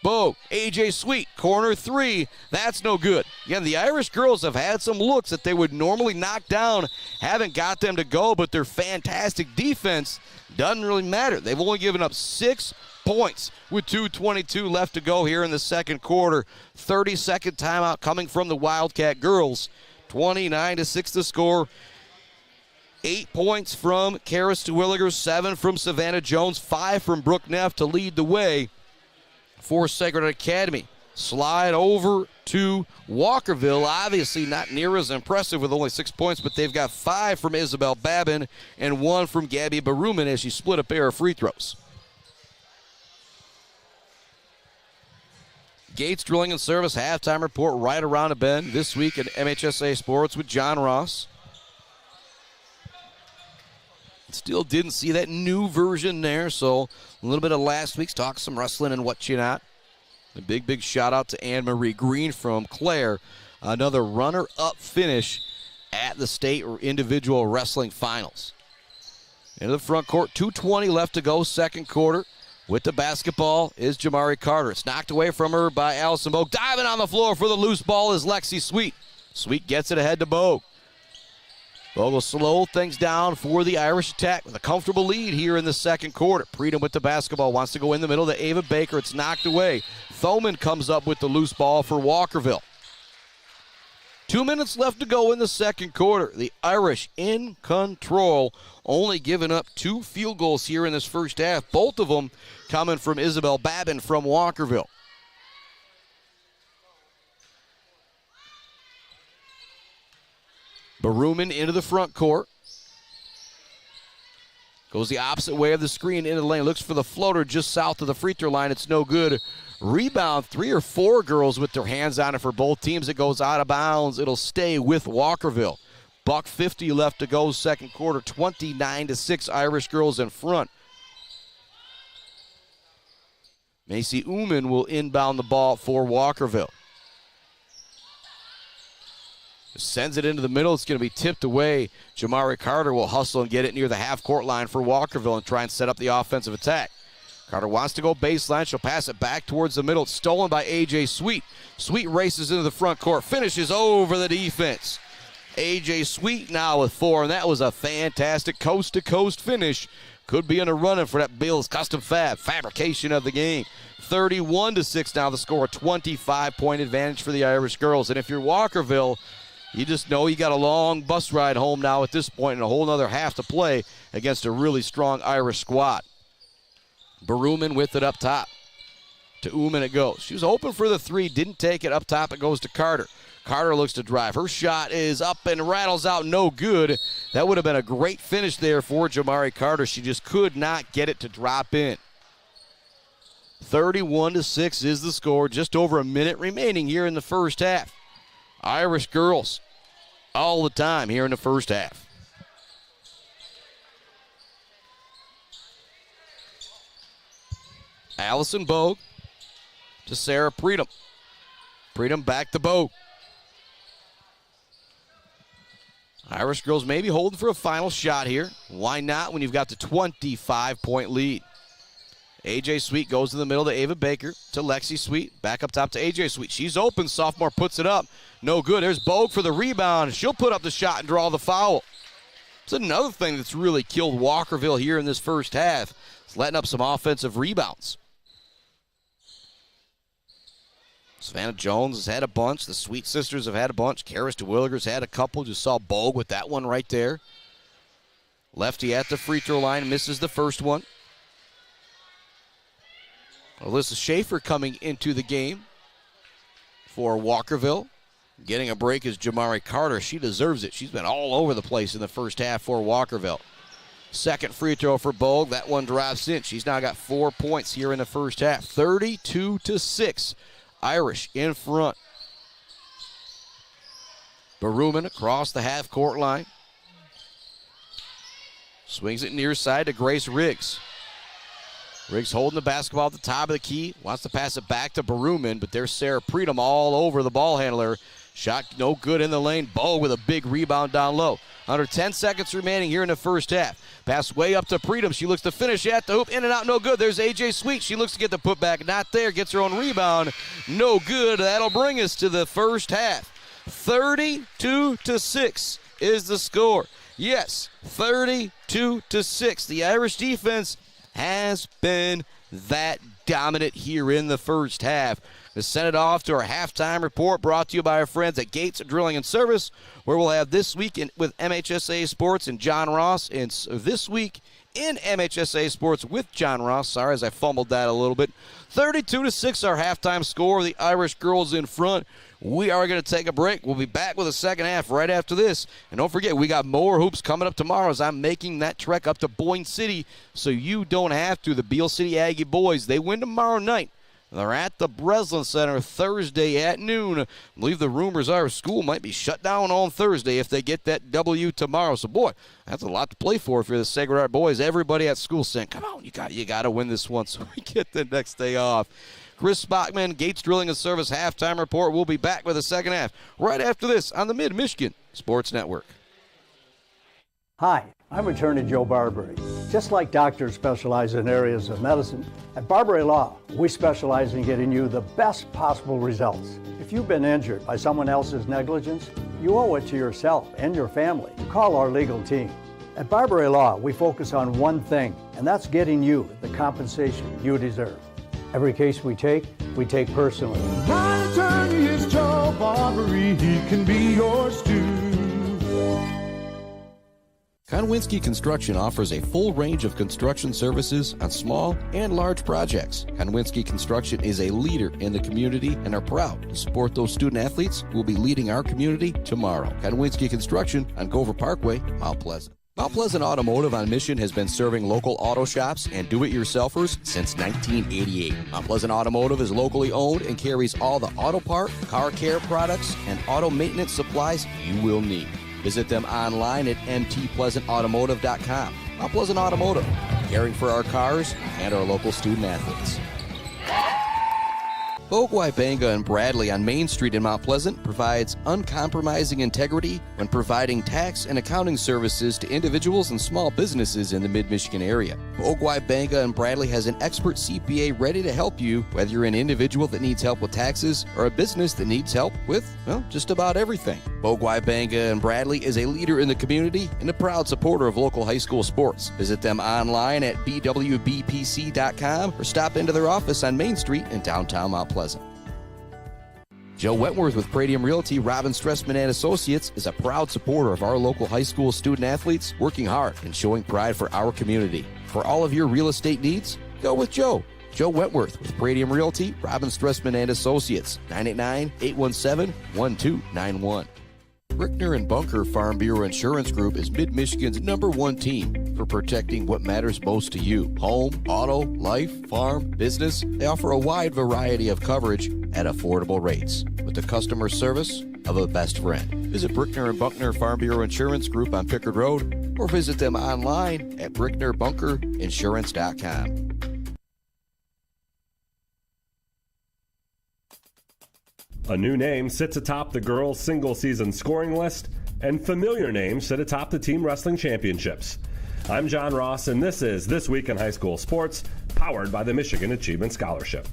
Bogue, A.J. Sweet, corner 3. That's no good. Again, the Irish girls have had some looks that they would normally knock down, haven't got them to go, but their fantastic defense doesn't really matter. They've only given up 6 points with 2:22 left to go here in the second quarter. 30-second timeout coming from the Wildcat girls. 29-6 to score. 8 points from Karis Terwilliger, 7 from Savannah Jones, 5 from Brooke Neff to lead the way. for Sacred Academy. Slide over to Walkerville. Obviously not near as impressive with only 6 points, but they've got 5 from Isabel Babin and 1 from Gabby Baruman as she split a pair of free throws. Gates Drilling and Service halftime report right around the bend this week in MHSA Sports with John Ross. Still didn't see that new version there, so a little bit of last week's talk, some wrestling and what you not. A big shout out to Anne-Marie Green from Clare. Another runner-up finish at the state or individual wrestling finals. Into the front court, 2:20 left to go, second quarter. With the basketball is Jamari Carter. It's knocked away from her by Allison Bogue. Diving on the floor for the loose ball is Lexi Sweet. Sweet gets it ahead to Bogue. Bogue will slow things down for the Irish attack with a comfortable lead here in the second quarter. Preedom with the basketball, wants to go in the middle to Ava Baker. It's knocked away. Thoman comes up with the loose ball for Walkerville. 2 minutes left to go in the second quarter. The Irish in control, only giving up 2 field goals here in this first half. Both of them coming from Isabel Babin from Walkerville. Baruman into the front court. Goes the opposite way of the screen into the lane. Looks for the floater just south of the free throw line. It's no good. Rebound, 3 or 4 girls with their hands on it for both teams. It goes out of bounds. It'll stay with Walkerville. $1:50 left to go, second quarter. 29-6, Irish girls in front. Macy Uman will inbound the ball for Walkerville. Sends it into the middle. It's going to be tipped away. Jamari Carter will hustle and get it near the half-court line for Walkerville and try and set up the offensive attack. Carter wants to go baseline. She'll pass it back towards the middle. It's stolen by A.J. Sweet. Sweet races into the front court. Finishes over the defense. A.J. Sweet now with 4, and that was a fantastic coast-to-coast finish. Could be in a running for that Bill's Custom fabrication of the game. 31-6 now the score. A 25-point advantage for the Irish girls. And if you're Walkerville, you just know you got a long bus ride home now at this point and a whole other half to play against a really strong Irish squad. Baruman with it up top. To Uman it goes. She was open for the 3, didn't take it. Up top it goes to Carter. Carter looks to drive. Her shot is up and rattles out, no good. That would have been a great finish there for Jamari Carter. She just could not get it to drop in. 31-6 is the score. Just over a minute remaining here in the first half. Irish girls all the time here in the first half. Allison Bogue to Sarah Preedom. Preedom back to Bogue. Irish girls maybe holding for a final shot here. Why not when you've got the 25-point lead? A.J. Sweet goes in the middle to Ava Baker, to Lexi Sweet. Back up top to A.J. Sweet. She's open. Sophomore puts it up. No good. There's Bogue for the rebound. She'll put up the shot and draw the foul. It's another thing that's really killed Walkerville here in this first half. It's letting up some offensive rebounds. Savannah Jones has had a bunch. The Sweet sisters have had a bunch. Karis DeWilliger's had a couple. Just saw Bogue with that one right there. Lefty at the free throw line. Misses the first one. Alyssa Schaefer coming into the game for Walkerville. Getting a break is Jamari Carter. She deserves it. She's been all over the place in the first half for Walkerville. Second free throw for Bogue. That one drives in. She's now got 4 points here in the first half. 32-6. Irish in front. Baruman across the half-court line. Swings it near side to Grace Riggs. Riggs holding the basketball at the top of the key. Wants to pass it back to Baruman, but there's Sarah Preedom all over the ball handler. Shot no good in the lane. Bogue with a big rebound down low. Under 10 seconds remaining here in the first half. Pass way up to Preedom. She looks to finish at the hoop. In and out, no good. There's A.J. Sweet. She looks to get the putback. Not there. Gets her own rebound. No good. That'll bring us to the first half. 32-6 is the score. Yes, 32-6. The Irish defense has been that dominant here in the first half. To send it off to our halftime report brought to you by our friends at Gates Drilling and Service, where we'll have This Week with MHSA Sports and John Ross, and This Week in MHSAA Sports with John Ross. Sorry, as I fumbled that a little bit. 32-6 our halftime score. The Irish girls in front. We are going to take a break. We'll be back with the second half right after this. And don't forget, we got more hoops coming up tomorrow as I'm making that trek up to Boyne City so you don't have to. The Beale City Aggie boys, they win tomorrow night. They're at the Breslin Center Thursday at noon. I believe the rumors are school might be shut down on Thursday if they get that W tomorrow. So, boy, that's a lot to play for if you're the Sacred Heart boys. Everybody at school saying, come on, you got to win this one so we get the next day off. Chris Spockman, Gates Drilling and Service halftime report. We'll be back with the second half right after this on the Mid-Michigan Sports Network. Hi, I'm Attorney Joe Barbary. Just like doctors specialize in areas of medicine, at Barbary Law, we specialize in getting you the best possible results. If you've been injured by someone else's negligence, you owe it to yourself and your family to call our legal team. At Barbary Law, we focus on one thing, and that's getting you the compensation you deserve. Every case we take personally. My attorney is Joe Barbary. He can be yours too. Konwinski Construction offers a full range of construction services on small and large projects. Konwinski Construction is a leader in the community and are proud to support those student athletes who will be leading our community tomorrow. Konwinski Construction on Gover Parkway, Mount Pleasant. Mount Pleasant Automotive on Mission has been serving local auto shops and do-it-yourselfers since 1988. Mount Pleasant Automotive is locally owned and carries all the auto part, car care products, and auto maintenance supplies you will need. Visit them online at mtpleasantautomotive.com. Mount Pleasant Automotive, caring for our cars and our local student athletes. Bogwai Banga and Bradley on Main Street in Mount Pleasant provides uncompromising integrity when providing tax and accounting services to individuals and small businesses in the Mid-Michigan area. Bogwai Banga and Bradley has an expert CPA ready to help you, whether you're an individual that needs help with taxes or a business that needs help with, well, just about everything. Bogwai Banga and Bradley is a leader in the community and a proud supporter of local high school sports. Visit them online at bwbpc.com or stop into their office on Main Street in downtown Mount Pleasant. Joe Wentworth with Pradium Realty, Robin Stressman and Associates is a proud supporter of our local high school student athletes, working hard and showing pride for our community. For all of your real estate needs, go with Joe. Joe Wentworth with Pradium Realty, Robin Stressman and Associates, 989-817-1291. Brickner and Bunker Farm Bureau Insurance Group is Mid-Michigan's #1 team for protecting what matters most to you. Home, auto, life, farm, business. They offer a wide variety of coverage at affordable rates with the customer service of a best friend. Visit Brickner and Buckner Farm Bureau Insurance Group on Pickard Road or visit them online at bricknerbunkerinsurance.com. A new name sits atop the girls' single-season scoring list, and familiar names sit atop the team wrestling championships. I'm John Ross, and this is This Week in High School Sports, powered by the Michigan Achievement Scholarship.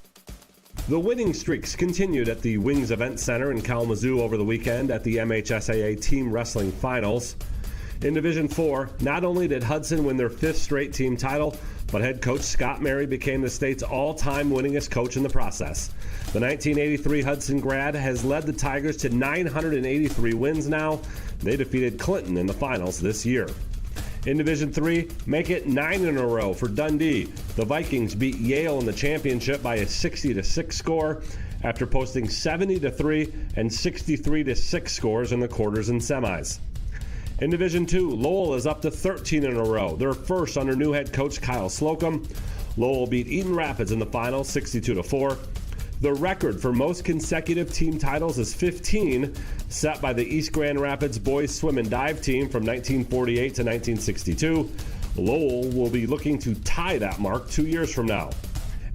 The winning streaks continued at the Wings Event Center in Kalamazoo over the weekend at the MHSAA Team Wrestling Finals. In Division 4, not only did Hudson win their 5th straight team title, but head coach Scott Mary became the state's all-time winningest coach in the process. The 1983 Hudson grad has led the Tigers to 983 wins now. They defeated Clinton in the finals this year. In Division 3, make it 9 in a row for Dundee. The Vikings beat Yale in the championship by a 60-6 score after posting 70-3 and 63-6 scores in the quarters and semis. In Division 2, Lowell is up to 13 in a row. They're first under new head coach Kyle Slocum. Lowell beat Eaton Rapids in the finals 62-4. The record for most consecutive team titles is 15, set by the East Grand Rapids boys swim and dive team from 1948 to 1962. Lowell will be looking to tie that mark 2 years from now.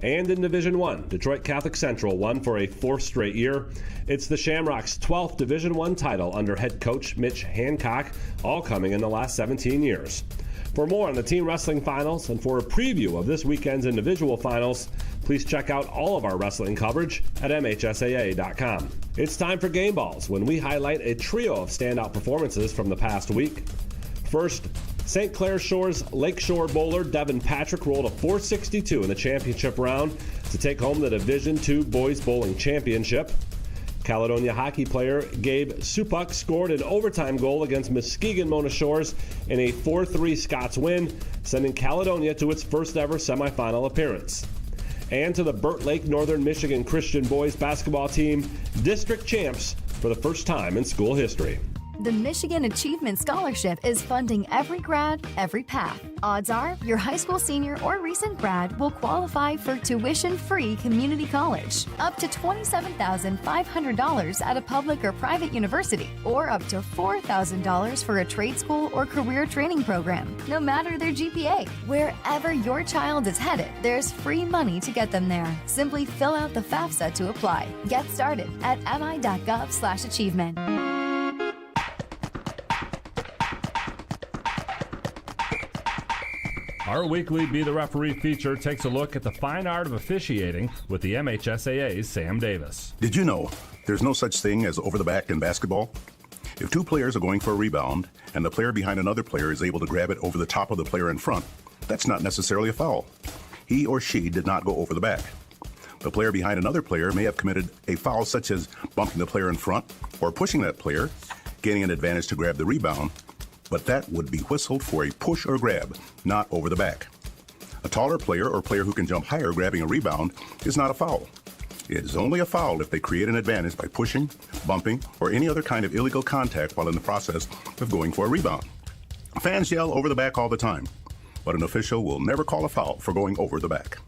And in Division 1, Detroit Catholic Central won for a 4th straight year. It's the Shamrocks' 12th Division 1 title under head coach Mitch Hancock, all coming in the last 17 years. For more on the team wrestling finals and for a preview of this weekend's individual finals, please check out all of our wrestling coverage at MHSAA.com. It's time for Game Balls, when we highlight a trio of standout performances from the past week. First, St. Clair Shore's Lakeshore bowler Devin Patrick rolled a .462 in the championship round to take home the Division II Boys Bowling Championship. Caledonia hockey player Gabe Supuk scored an overtime goal against Muskegon Mona Shores in a 4-3 Scots win, sending Caledonia to its first ever semifinal appearance. And to the Burt Lake Northern Michigan Christian boys basketball team, district champs for the first time in school history. The Michigan Achievement Scholarship is funding every grad, every path. Odds are your high school senior or recent grad will qualify for tuition-free community college, up to $27,500 at a public or private university, or up to $4,000 for a trade school or career training program, no matter their GPA. Wherever your child is headed, there's free money to get them there. Simply fill out the FAFSA to apply. Get started at mi.gov/achievement. Our weekly Be the Referee feature takes a look at the fine art of officiating with the MHSAA's Sam Davis. Did you know there's no such thing as over the back in basketball? If two players are going for a rebound and the player behind another player is able to grab it over the top of the player in front, that's not necessarily a foul. He or she did not go over the back. The player behind another player may have committed a foul such as bumping the player in front or pushing that player, gaining an advantage to grab the rebound, but that would be whistled for a push or grab, not over the back. A taller player or player who can jump higher grabbing a rebound is not a foul. It is only a foul if they create an advantage by pushing, bumping, or any other kind of illegal contact while in the process of going for a rebound. Fans yell over the back all the time, but an official will never call a foul for going over the back.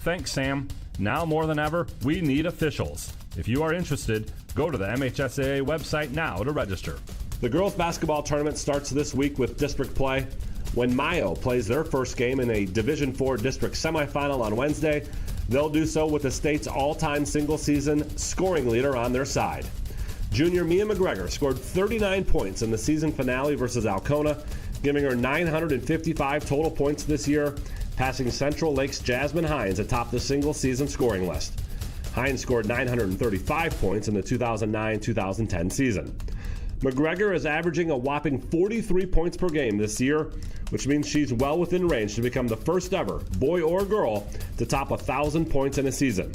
Thanks, Sam. Now more than ever, we need officials. If you are interested, go to the MHSAA website now to register. The girls' basketball tournament starts this week with district play. When Mayo plays their first game in a Division IV district semifinal on Wednesday, they'll do so with the state's all-time single-season scoring leader on their side. Junior Mia McGregor scored 39 points in the season finale versus Alcona, giving her 955 total points this year, passing Central Lakes' Jasmine Hines atop the single-season scoring list. Hines scored 935 points in the 2009-2010 season. McGregor is averaging a whopping 43 points per game this year, which means she's well within range to become the first ever, boy or girl, to top 1,000 points in a season.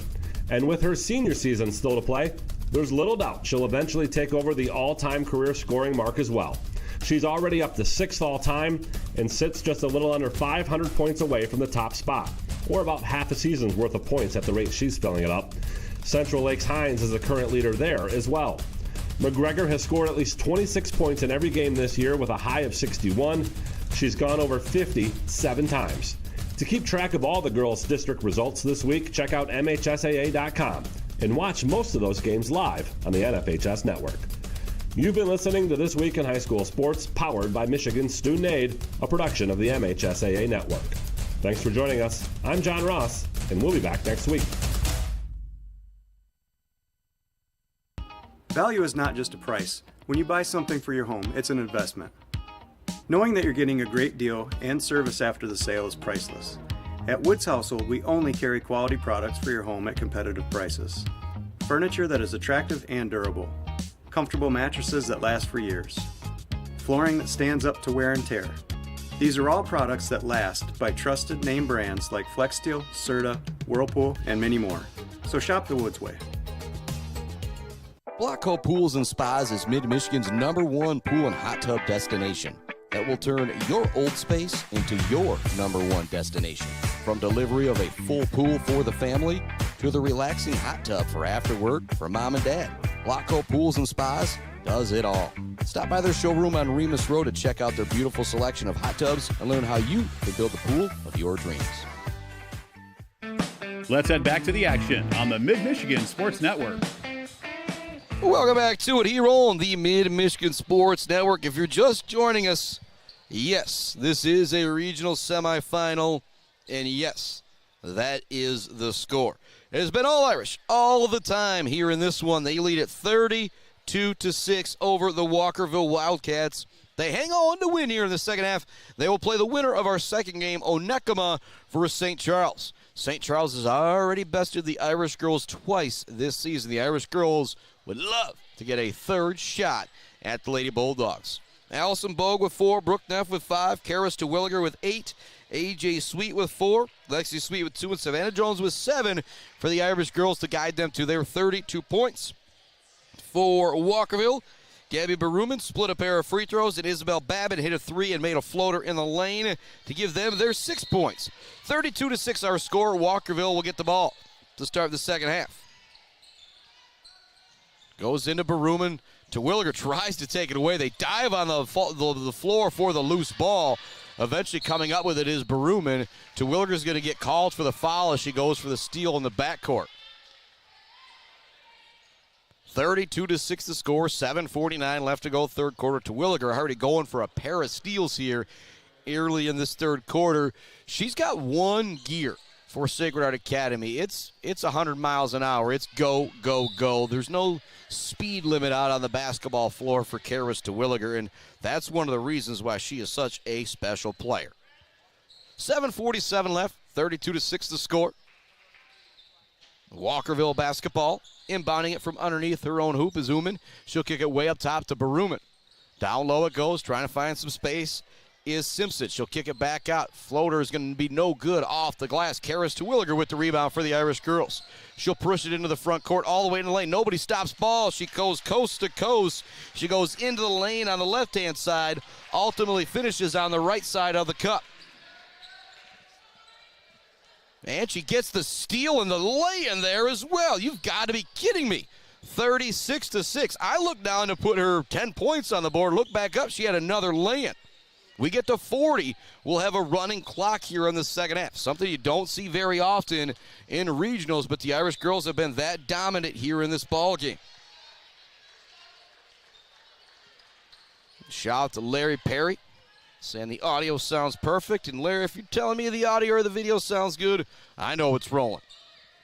And with her senior season still to play, there's little doubt she'll eventually take over the all-time career scoring mark as well. She's already up to 6th all-time and sits just a little under 500 points away from the top spot, or about half a season's worth of points at the rate she's filling it up. Central Lakes Hines is the current leader there as well. McGregor has scored at least 26 points in every game this year with a high of 61. She's gone over 50 7 times. To keep track of all the girls' district results this week, check out MHSAA.com and watch most of those games live on the NFHS network. You've been listening to This Week in High School Sports, powered by Michigan Student Aid, a production of the MHSAA network. Thanks for joining us. I'm John Ross, and we'll be back next week. Value is not just a price. When you buy something for your home, it's an investment. Knowing that you're getting a great deal and service after the sale is priceless. At Woods Household, we only carry quality products for your home at competitive prices. Furniture that is attractive and durable. Comfortable mattresses that last for years. Flooring that stands up to wear and tear. These are all products that last by trusted name brands like FlexSteel, Serta, Whirlpool, and many more. So shop the Woods way. Blocko Pools and Spas is Mid-Michigan's #1 pool and hot tub destination that will turn your old space into your #1 destination. From delivery of a full pool for the family to the relaxing hot tub for after work for mom and dad, Blocko Pools and Spas does it all. Stop by their showroom on Remus Road to check out their beautiful selection of hot tubs and learn how you can build the pool of your dreams. Let's head back to the action on the Mid-Michigan Sports Network. Welcome back to it here on the Mid-Michigan Sports Network. If you're just joining us, yes, this is a regional semifinal, and yes, that is the score. It has been all Irish all of the time here in this one. They lead at 32-6 over the Walkerville Wildcats. They hang on to win here in the second half. They will play the winner of our second game, Onekama, for St. Charles. St. Charles has already bested the Irish girls twice this season. The Irish girls would love to get a third shot at the Lady Bulldogs. Allison Bogue with 4, Brooke Neff with 5, Karis Terwilliger with 8, AJ Sweet with 4, Lexi Sweet with 2, and Savannah Jones with 7 for the Irish girls to guide them to their 32 points. For Walkerville, Gabby Baruman split a pair of free throws, and Isabel Babbitt hit a three and made a floater in the lane to give them their 6 points. 32-6 our score. Walkerville will get the ball to start the second half. Goes into Baruman. Terwilliger tries to take it away. They dive on the floor for the loose ball. Eventually coming up with it is Baruman. Terwilliger's going to get called for the foul as she goes for the steal in the backcourt. 32-6 the score, 7:49 left to go, third quarter. Terwilliger already going for a pair of steals here early in this third quarter. She's got one gear for Sacred Heart Academy. It's 100 miles an hour. It's go, go, go. There's no speed limit out on the basketball floor for Karis Terwilliger, and that's one of the reasons why she is such a special player. 7:47 left, 32-6 the score. Walkerville basketball, inbounding it from underneath her own hoop is Uman. She'll kick it way up top to Baruman. Down low it goes, trying to find some space is Simpson. She'll kick it back out. Floater is going to be no good off the glass. Karis Terwilliger with the rebound for the Irish girls. She'll push it into the front court all the way in the lane. Nobody stops ball. She goes coast to coast. She goes into the lane on the left-hand side, ultimately finishes on the right side of the cup. And she gets the steal and the lay-in there as well. You've got to be kidding me. 36-6. I looked down to put her 10 points on the board. Look back up. She had another lay-in. We get to 40. We'll have a running clock here in the second half. Something you don't see very often in regionals, but the Irish girls have been that dominant here in this ball game. Shout out to Larry Perry, saying the audio sounds perfect. And Larry, if you're telling me the audio or the video sounds good, I know it's rolling.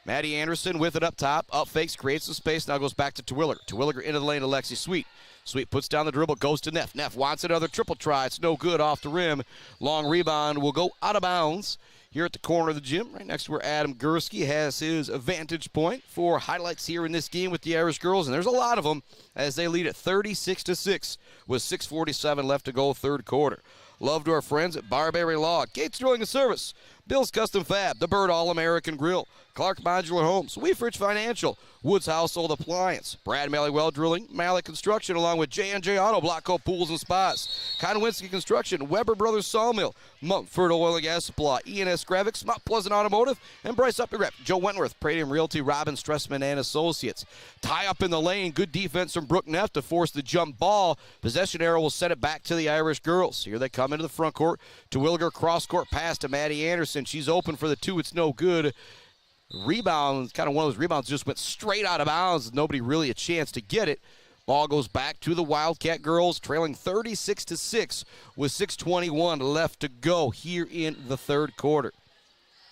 Maddie Anderson with it up top. Up fakes, creates some space. Now goes back to Terwilliger. Terwilliger into the lane to Lexi Sweet. Sweet puts down the dribble, goes to Neff. Neff wants another triple try. It's no good off the rim. Long rebound will go out of bounds here at the corner of the gym, right next to where Adam Gursky has his vantage point for highlights here in this game with the Irish girls. And there's a lot of them as they lead at 36-6 with 6:47 left to go, third quarter. Love to our friends at Barberry Law, Gates Drilling and Service, Bill's Custom Fab, the Bird All-American Grill, Clark Modular Homes, Weefridge Financial, Woods Household Appliance, Brad Malley Well Drilling, Malley Construction, along with J&J Auto, Blockco Pools and Spas, Konwinski Construction, Weber Brothers Sawmill, Mumford Oil and Gas Supply, E&S Graphics, Mount Pleasant Automotive, and Bryce Up the Rep, Joe Wentworth, Pradium Realty, Robin Stressman and Associates. Tie up in the lane, good defense from Brooke Neff to force the jump ball. Possession arrow will set it back to the Irish girls. Here they come into the front court. Terwilliger cross-court pass to Maddie Anderson. She's open for the two. It's no good. Rebound, kind of one of those rebounds just went straight out of bounds. Nobody really a chance to get it. Ball goes back to the Wildcat girls, trailing 36-6 with 6:21 left to go here in the third quarter.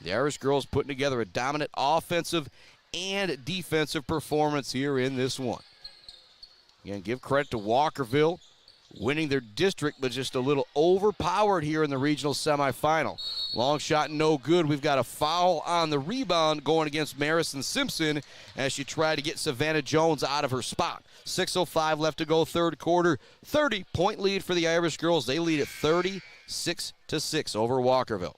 The Irish girls putting together a dominant offensive and defensive performance here in this one. Again, give credit to Walkerville, winning their district, but just a little overpowered here in the regional semifinal. Long shot, no good. We've got a foul on the rebound going against Marison Simpson as she tried to get Savannah Jones out of her spot. 6:05 left to go, third quarter. 30-point lead for the Irish girls. They lead at 36-6 over Walkerville.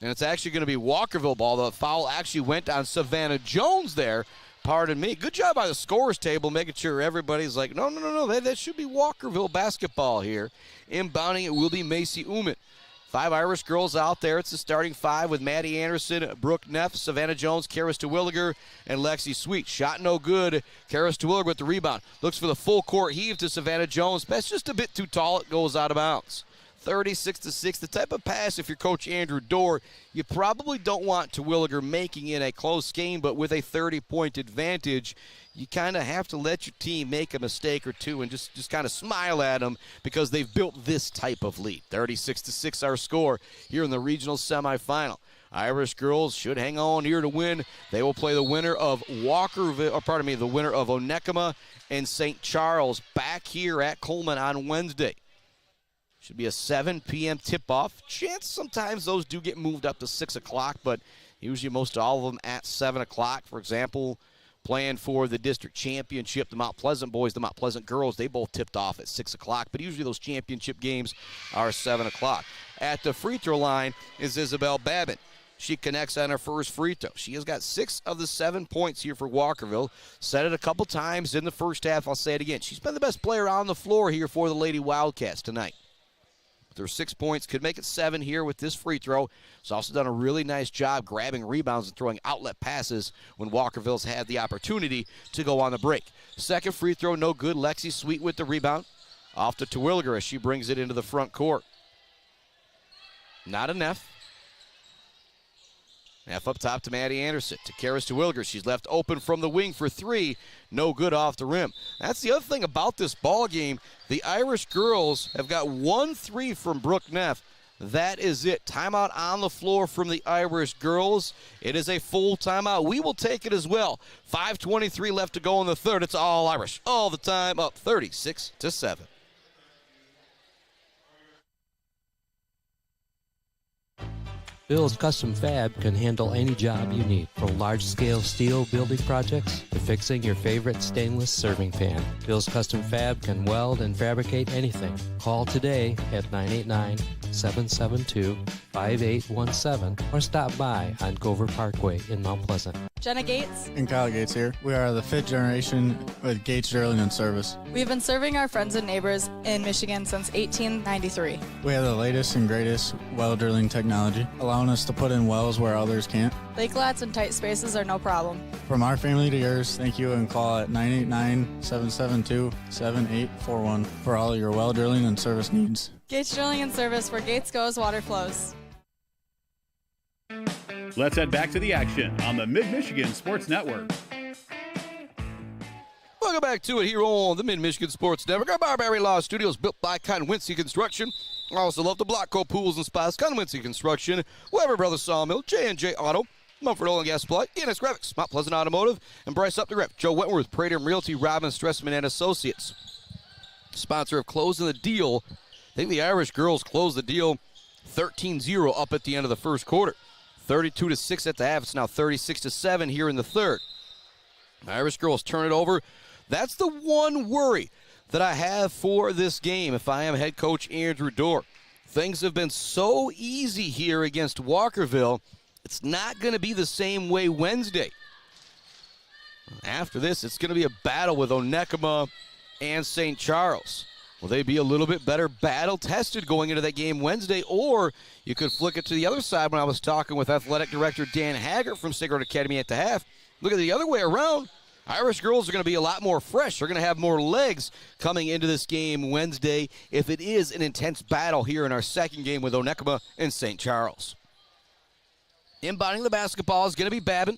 And it's actually going to be Walkerville ball. The foul actually went on Savannah Jones there. Pardon me. Good job by the scorers table, making sure everybody's like, no. That should be Walkerville basketball here. Inbounding it will be Macy Uman. 5 Irish girls out there. It's the starting 5 with Maddie Anderson, Brooke Neff, Savannah Jones, Karis Terwilliger, and Lexi Sweet. Shot no good. Karis Terwilliger with the rebound. Looks for the full court heave to Savannah Jones. That's just a bit too tall. It goes out of bounds. 36-6, the type of pass, if you're Coach Andrew Dorr, you probably don't want Terwilliger making it a close game, but with a 30-point advantage, you kind of have to let your team make a mistake or two and just kind of smile at them because they've built this type of lead. 36-6 our score here in the regional semifinal. Irish girls should hang on here to win. They will play the winner of the winner of Onekama and St. Charles back here at Coleman on Wednesday. Should be a 7 p.m. tip-off. Chance sometimes those do get moved up to 6 o'clock, but usually most all of them at 7 o'clock. For example, playing for the district championship, the Mount Pleasant boys, the Mount Pleasant girls, they both tipped off at 6 o'clock, but usually those championship games are 7 o'clock. At the free throw line is Isabel Babbitt. She connects on her first free throw. She has got 6 of the 7 points here for Walkerville. Said it a couple times in the first half. I'll say it again. She's been the best player on the floor here for the Lady Wildcats tonight. With her 6 points, could make it 7 here with this free throw. She's also done a really nice job grabbing rebounds and throwing outlet passes when Walkerville's had the opportunity to go on the break. Second free throw, no good. Lexi Sweet with the rebound. Off to Terwilliger as she brings it into the front court. Not enough. Half up top to Maddie Anderson. To Karis Terwilliger. She's left open from the wing for 3. No good off the rim. That's the other thing about this ball game. The Irish girls have got 1 3 from Brooke Neff. That is it. Timeout on the floor from the Irish girls. It is a full timeout. We will take it as well. 5:23 left to go in the third. It's all Irish all the time, up 36-7. Bill's Custom Fab can handle any job you need, from large-scale steel building projects to fixing your favorite stainless serving pan. Bill's Custom Fab can weld and fabricate anything. Call today at 989-772-5817 or stop by on Gover Parkway in Mount Pleasant. Jenna Gates And Kyle Gates here. We are the 5th generation with Gates Drilling and Service. We've been serving our friends and neighbors in Michigan since 1893. We have the latest and greatest well drilling technology, allowing us to put in wells where others can't. Lake lots and tight spaces are no problem. From our family to yours, thank you, and call at 989-772-7841 for all your well drilling and service needs. Gates Drilling and Service, where Gates goes, water flows. Let's head back to the action on the Mid-Michigan Sports Network. Welcome back to it here on the Mid-Michigan Sports Network. Our Barbary Law Studios, built by Conwincy Construction. I also love the Block Co Pools and Spas, Conwincy Construction, Weber Brothers Sawmill, J&J Auto, Mumford Oil and Gas Supply, ENS Graphics, Mount Pleasant Automotive, and Bryce Up the Rep, Joe Wentworth, Prater Realty, Robin Stressman and Associates. Sponsor of Closing the Deal. I think the Irish girls closed the deal 13-0 up at the end of the first quarter. 32-6 at the half. It's now 36-7 here in the third. The Irish girls turn it over. That's the one worry that I have for this game if I am head coach Andrew Dorr. Things have been so easy here against Walkerville. It's not going to be the same way Wednesday. After this, it's going to be a battle with Onekama and St. Charles. Will they be a little bit better battle-tested going into that game Wednesday? Or you could flick it to the other side when I was talking with Athletic Director Dan Haggart from Sacred Academy at the half. Look at the other way around. Irish girls are going to be a lot more fresh. They're going to have more legs coming into this game Wednesday if it is an intense battle here in our second game with Onekama and St. Charles. Inbounding the basketball is going to be Babin.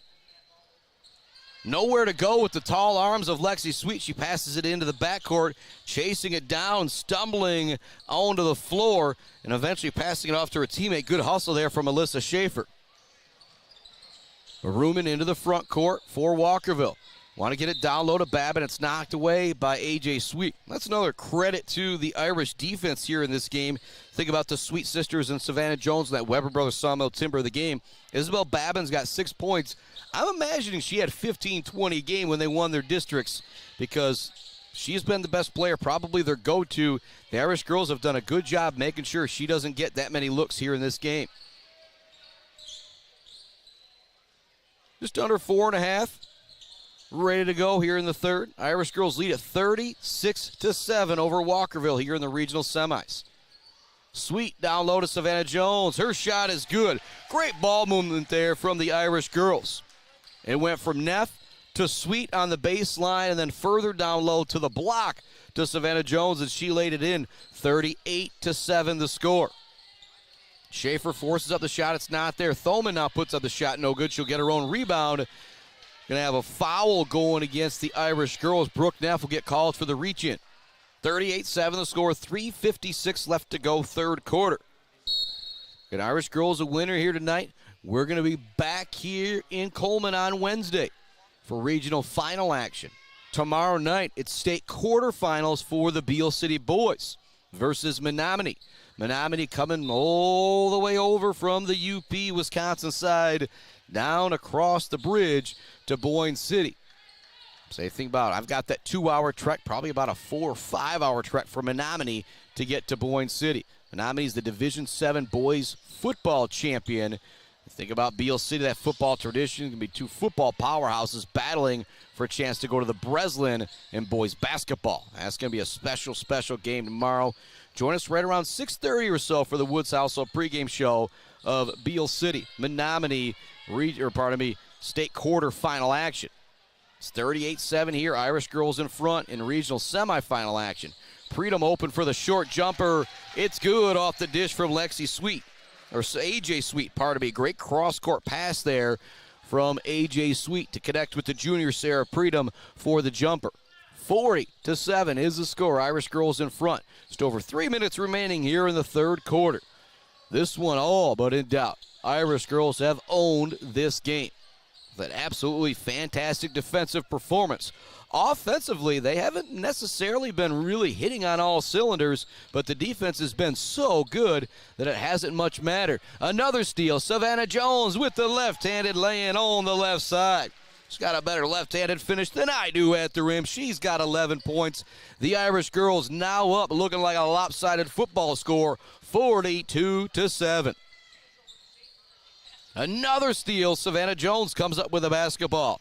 Nowhere to go with the tall arms of Lexi Sweet. She passes it into the backcourt, chasing it down, stumbling onto the floor, and eventually passing it off to her teammate. Good hustle there from Alyssa Schaefer. Ruman into the front court for Walkerville. Want to get it down low to Babin. It's knocked away by A.J. Sweet. That's another credit to the Irish defense here in this game. Think about the Sweet sisters and Savannah Jones and that Weber Brothers Sawmill timber of the game. Isabel Babin's got 6 points. I'm imagining she had 15-20 a game when they won their districts because she's been the best player, probably their go-to. The Irish girls have done a good job making sure she doesn't get that many looks here in this game. Just under 4.5. Ready to go here in the third. Irish girls lead at 36-7 over Walkerville here in the regional semis. Sweet down low to Savannah Jones. Her shot is good. Great ball movement there from the Irish girls. It went from Neff to Sweet on the baseline and then further down low to the block to Savannah Jones, and she laid it in. 38-7 the score. Schaefer forces up the shot. It's not there. Thoman now puts up the shot. No good. She'll get her own rebound. Going to have a foul going against the Irish girls. Brooke Neff will get called for the reach-in. 38-7 the score. 3:56 left to go, third quarter. Good Irish girls a winner here tonight. We're going to be back here in Coleman on Wednesday for regional final action. Tomorrow night, it's state quarterfinals for the Beale City boys versus Menominee. Menominee coming all the way over from the UP Wisconsin side down across the bridge to Boyne City. Say, think about it. I've got that 2-hour trek, probably about a 4 or 5 hour trek from Menominee to get to Boyne City. Menominee is the Division VII boys football champion. Think about Beale City, that football tradition. It's going to be two football powerhouses battling for a chance to go to the Breslin in boys basketball. That's going to be a special, special game tomorrow. Join us right around 6:30 or so for the Woods Household pregame show of Beale City, Menominee, state quarterfinal action. It's 38-7 here. Irish girls in front in regional semifinal action. Freedom open for the short jumper. It's good off the dish from AJ Sweet, Great cross-court pass there from AJ Sweet to connect with the junior Sarah Freedom for the jumper. 40-7 is the score. Irish girls in front. Just over 3 minutes remaining here in the third quarter. This one all but in doubt. Irish girls have owned this game. An absolutely fantastic defensive performance. Offensively, they haven't necessarily been really hitting on all cylinders, but the defense has been so good that it hasn't much mattered. Another steal. Savannah Jones with the left-handed lay-in on the left side. She's got a better left-handed finish than I do at the rim. She's got 11 points. The Irish girls now up, looking like a lopsided football score, 42-7. Another steal. Savannah Jones comes up with a basketball.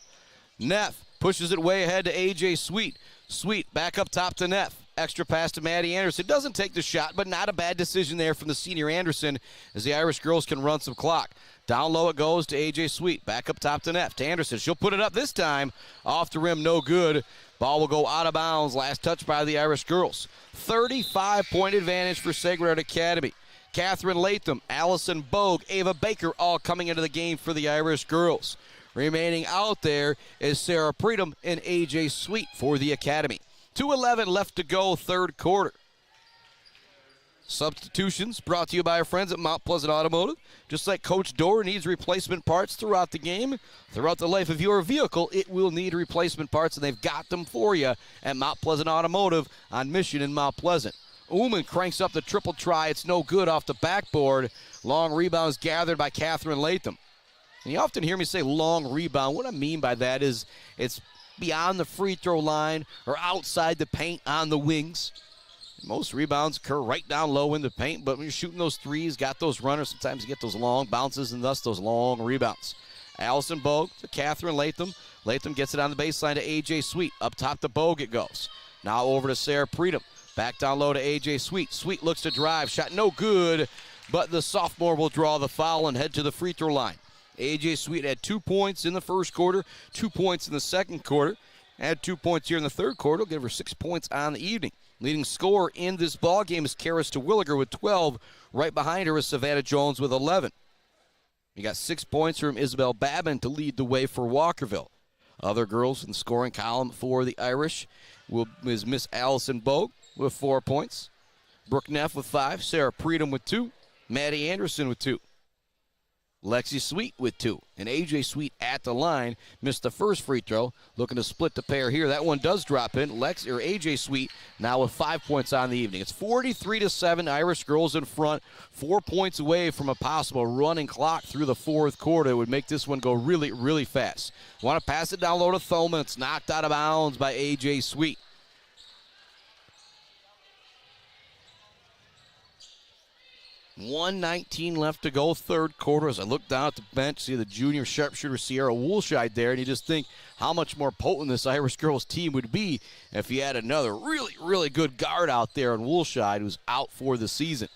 Neff pushes it way ahead to AJ Sweet. Sweet back up top to Neff. Extra pass to Maddie Anderson. Doesn't take the shot, but not a bad decision there from the senior Anderson as the Irish girls can run some clock. Down low it goes to AJ Sweet. Back up top to Neff. To Anderson. She'll put it up this time. Off the rim, no good. Ball will go out of bounds. Last touch by the Irish girls. 35-point advantage for Sacred Academy. Catherine Latham, Allison Bogue, Ava Baker all coming into the game for the Irish girls. Remaining out there is Sarah Freedom and AJ Sweet for the Academy. 2:11 left to go, third quarter. Substitutions brought to you by our friends at Mount Pleasant Automotive. Just like Coach Dorr needs replacement parts throughout the game, throughout the life of your vehicle, it will need replacement parts, and they've got them for you at Mount Pleasant Automotive on Mission in Mount Pleasant. Ullman cranks up the triple try. It's no good off the backboard. Long rebounds gathered by Catherine Latham. And you often hear me say long rebound. What I mean by that is it's beyond the free throw line or outside the paint on the wings. Most rebounds occur right down low in the paint, but when you're shooting those threes, got those runners, sometimes you get those long bounces and thus those long rebounds. Allison Bogue to Catherine Latham. Latham gets it on the baseline to AJ Sweet. Up top to Bogue it goes. Now over to Sarah Freedom. Back down low to AJ Sweet. Sweet looks to drive. Shot no good, but the sophomore will draw the foul and head to the free throw line. AJ Sweet had 2 points in the first quarter, 2 points in the second quarter. Had 2 points here in the third quarter. Will give her 6 points on the evening. Leading scorer in this ball game is Karis Terwilliger with 12. Right behind her is Savannah Jones with 11. You got 6 points from Isabel Babin to lead the way for Walkerville. Other girls in the scoring column for the Irish is Miss Allison Bogue with 4 points. Brooke Neff with 5. Sarah Freedom with 2. Maddie Anderson with 2. Lexi Sweet with 2. And AJ Sweet at the line missed the first free throw. Looking to split the pair here. That one does drop in. AJ Sweet now with 5 points on the evening. It's 43-7. Irish girls in front. 4 points away from a possible running clock through the fourth quarter. It would make this one go really, really fast. Want to pass it down low to Thoman. It's knocked out of bounds by AJ Sweet. 1:19 left to go, third quarter. As I look down at the bench, see the junior sharpshooter Sierra Woolshide there, and you just think how much more potent this Irish girls team would be if you had another really, really good guard out there in Woolshide who's out for the season.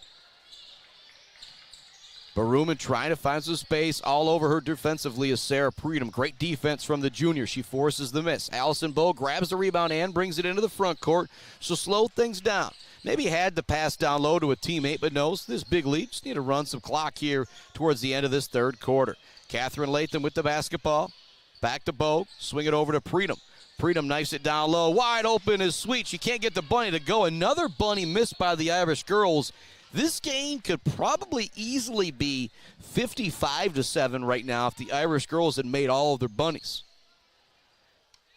Baruman trying to find some space. All over her defensively is Sarah Freedom. Great defense from the junior. She forces the miss. Allison Bowe grabs the rebound and brings it into the front court. She'll slow things down. Maybe had to pass down low to a teammate, but knows this big lead. Just need to run some clock here towards the end of this third quarter. Catherine Latham with the basketball. Back to Bowe. Swing it over to Freedom. Freedom knifes it down low. Wide open is Sweet. She can't get the bunny to go. Another bunny missed by the Irish girls. This game could probably easily be 55-7 right now if the Irish girls had made all of their bunnies.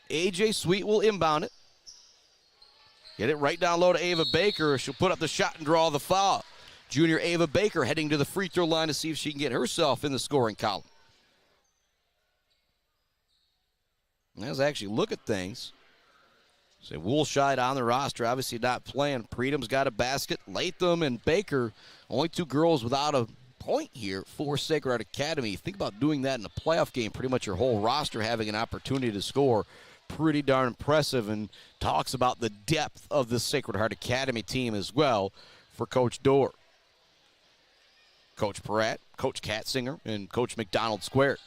AJ Sweet will inbound it. Get it right down low to Ava Baker. She'll put up the shot and draw the foul. Junior Ava Baker heading to the free throw line to see if she can get herself in the scoring column. Let's actually look at things. So Woolshide on the roster, obviously not playing. Freedom's got a basket. Latham and Baker, only two girls without a point here for Sacred Heart Academy. Think about doing that in a playoff game, pretty much your whole roster having an opportunity to score. Pretty darn impressive, and talks about the depth of the Sacred Heart Academy team as well for Coach Dorr. Coach Peratt, Coach Katzinger, and Coach McDonald squared.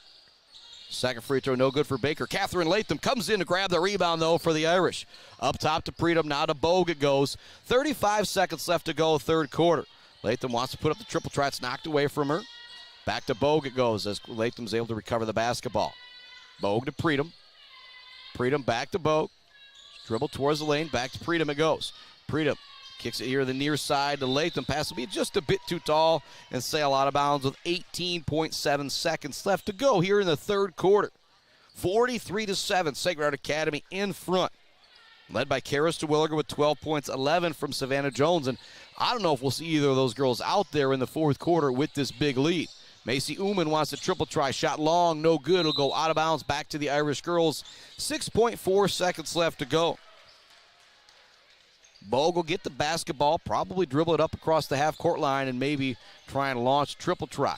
Second free throw, no good for Baker. Catherine Latham comes in to grab the rebound, though, for the Irish. Up top to Preedom, now to Bogue it goes. 35 seconds left to go, third quarter. Latham wants to put up the triple try. It's knocked away from her. Back to Bogue it goes as Latham's able to recover the basketball. Bogue to Preedom. Preedom back to Bogue. Dribble towards the lane. Back to Preedom it goes. Preedom kicks it here to the near side to Latham. Pass will be just a bit too tall and sail out of bounds with 18.7 seconds left to go here in the third quarter. 43-7, Sacred Heart Academy in front. Led by Karis Terwilliger with 12 points, 11 from Savannah Jones. And I don't know if we'll see either of those girls out there in the fourth quarter with this big lead. Macy Uman wants a triple try. Shot long, no good. It'll go out of bounds back to the Irish girls. 6.4 seconds left to go. Bogue will get the basketball, probably dribble it up across the half-court line and maybe try and launch triple try.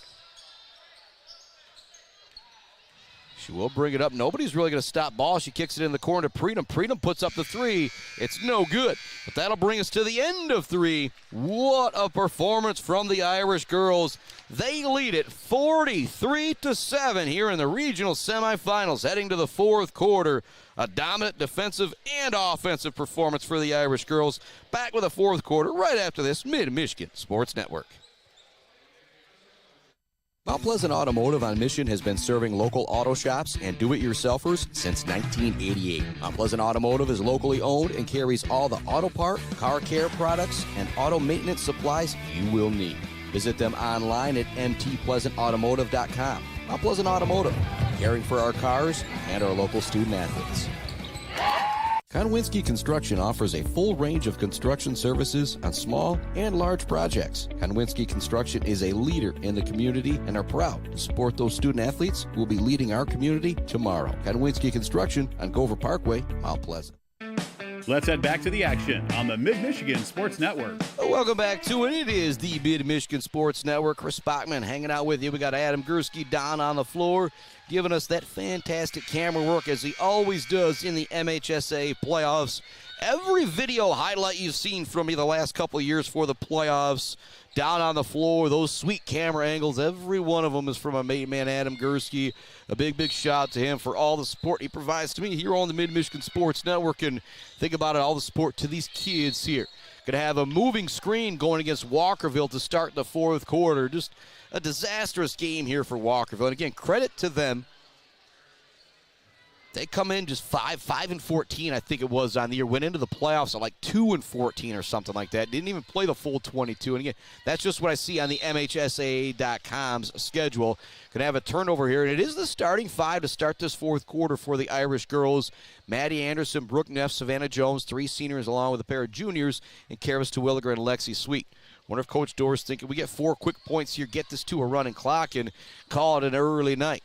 She will bring it up. Nobody's really going to stop ball. She kicks it in the corner to Preedom. Preedom puts up the three. It's no good, but that'll bring us to the end of three. What a performance from the Irish girls. They lead it 43-7 here in the regional semifinals, heading to the fourth quarter. A dominant defensive and offensive performance for the Irish girls. Back with a fourth quarter right after this Mid-Michigan Sports Network. Mount Pleasant Automotive on Mission has been serving local auto shops and do-it-yourselfers since 1988. Mount Pleasant Automotive is locally owned and carries all the auto part, car care products, and auto maintenance supplies you will need. Visit them online at mtpleasantautomotive.com. Mount Pleasant Automotive, caring for our cars and our local student athletes. Konwinski Construction offers a full range of construction services on small and large projects. Konwinski Construction is a leader in the community and are proud to support those student athletes who will be leading our community tomorrow. Konwinski Construction on Gover Parkway, Mount Pleasant. Let's head back to the action on the Mid-Michigan Sports Network. Welcome back to it. It is the Mid-Michigan Sports Network. Chris Bachman hanging out with you. We got Adam Gursky down on the floor, giving us that fantastic camera work as he always does in the MHSAA playoffs. Every video highlight you've seen from me the last couple of years for the playoffs, down on the floor, those sweet camera angles, every one of them is from my main man, Adam Gursky. A big shout out to him for all the support he provides to me here on the Mid-Michigan Sports Network. And think about it, all the support to these kids here. Going to have a moving screen going against Walkerville to start the fourth quarter. Just a disastrous game here for Walkerville. And again, credit to them. They come in just 5-14, I think it was, on the year. Went into the playoffs at like 2-14 or something like that. Didn't even play the full 22. And again, that's just what I see on the MHSAA.com's schedule. Going to have a turnover here. And it is the starting five to start this fourth quarter for the Irish girls. Maddie Anderson, Brooke Neff, Savannah Jones, three seniors along with a pair of juniors, and Karis Terwilliger and Lexi Sweet. Wonder if Coach Dorr's thinking we get 4 quick points here, get this to a running clock, and call it an early night.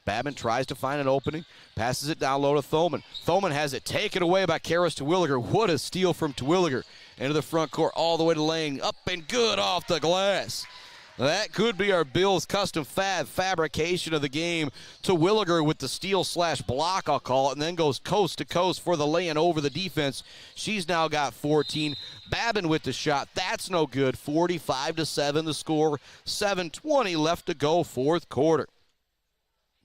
Babin tries to find an opening, passes it down low to Thoman. Thoman has it taken away by Karis Terwilliger. What a steal from Terwilliger. Into the front court, all the way to lane, up and good off the glass. That could be our Bills custom fabrication of the game. Terwilliger with the steal/block, I'll call it, and then goes coast to coast for the lay-in over the defense. She's now got 14. Babin with the shot. That's no good. 45-7 the score. 7:20 left to go, fourth quarter.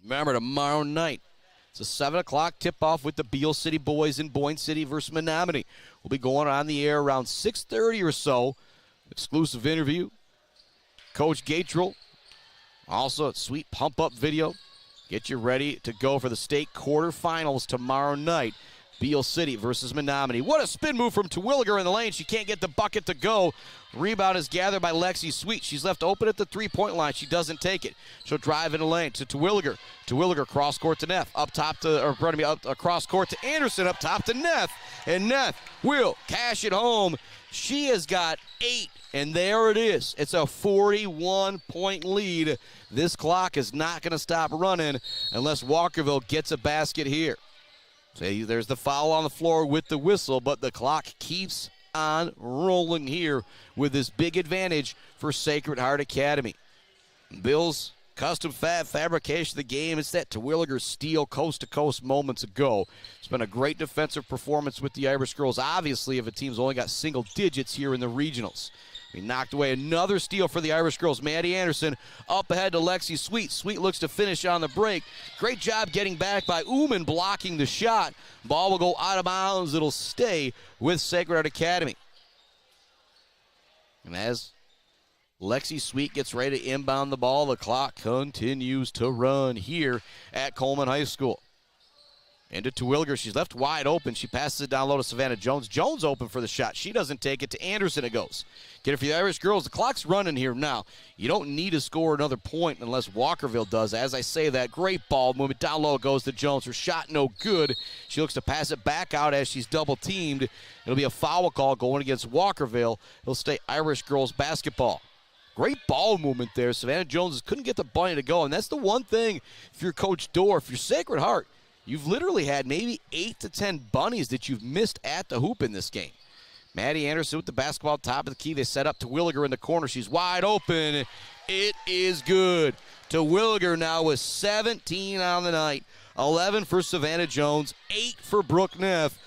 Remember, tomorrow night, it's a 7 o'clock tip-off with the Beale City boys in Boyne City versus Menominee. We'll be going on the air around 6:30 or so. Exclusive interview. Coach Gatrell. Also, a sweet pump-up video. Get you ready to go for the state quarterfinals tomorrow night. Beale City versus Menominee. What a spin move from Terwilliger in the lane. She can't get the bucket to go. Rebound is gathered by Lexi Sweet. She's left open at the three-point line. She doesn't take it. She'll drive in the lane to Terwilliger. Terwilliger cross court to Neff. Across court to Anderson. Up top to Neff. And Neff will cash it home. She has got 8, and there it is. It's a 41-point lead. This clock is not going to stop running unless Walkerville gets a basket here. So there's the foul on the floor with the whistle, but the clock keeps on rolling here with this big advantage for Sacred Heart Academy. Bill's Custom Fab fabrication of the game. It's that Terwilliger steal coast-to-coast moments ago. It's been a great defensive performance with the Irish girls, obviously, if a team's only got single digits here in the regionals. We knocked away another steal for the Irish girls. Maddie Anderson up ahead to Lexi Sweet. Sweet looks to finish on the break. Great job getting back by Uman blocking the shot. Ball will go out of bounds. It'll stay with Sacred Heart Academy. And as Lexi Sweet gets ready to inbound the ball, the clock continues to run here at Coleman High School. Into Terwilliger. She's left wide open. She passes it down low to Savannah Jones. Jones open for the shot. She doesn't take it. To Anderson it goes. Get it for the Irish girls. The clock's running here now. You don't need to score another point unless Walkerville does. As I say that, great ball movement. Down low goes to Jones. Her shot no good. She looks to pass it back out as she's double teamed. It'll be a foul call going against Walkerville. It'll stay Irish girls basketball. Great ball movement there. Savannah Jones couldn't get the bunny to go. And that's the one thing, if you're Coach Dorr, if you're Sacred Heart, you've literally had maybe 8 to 10 bunnies that you've missed at the hoop in this game. Maddie Anderson with the basketball top of the key. They set up Terwilliger in the corner. She's wide open. It is good. Terwilliger now with 17 on the night. 11 for Savannah Jones. 8 for Brooke Neff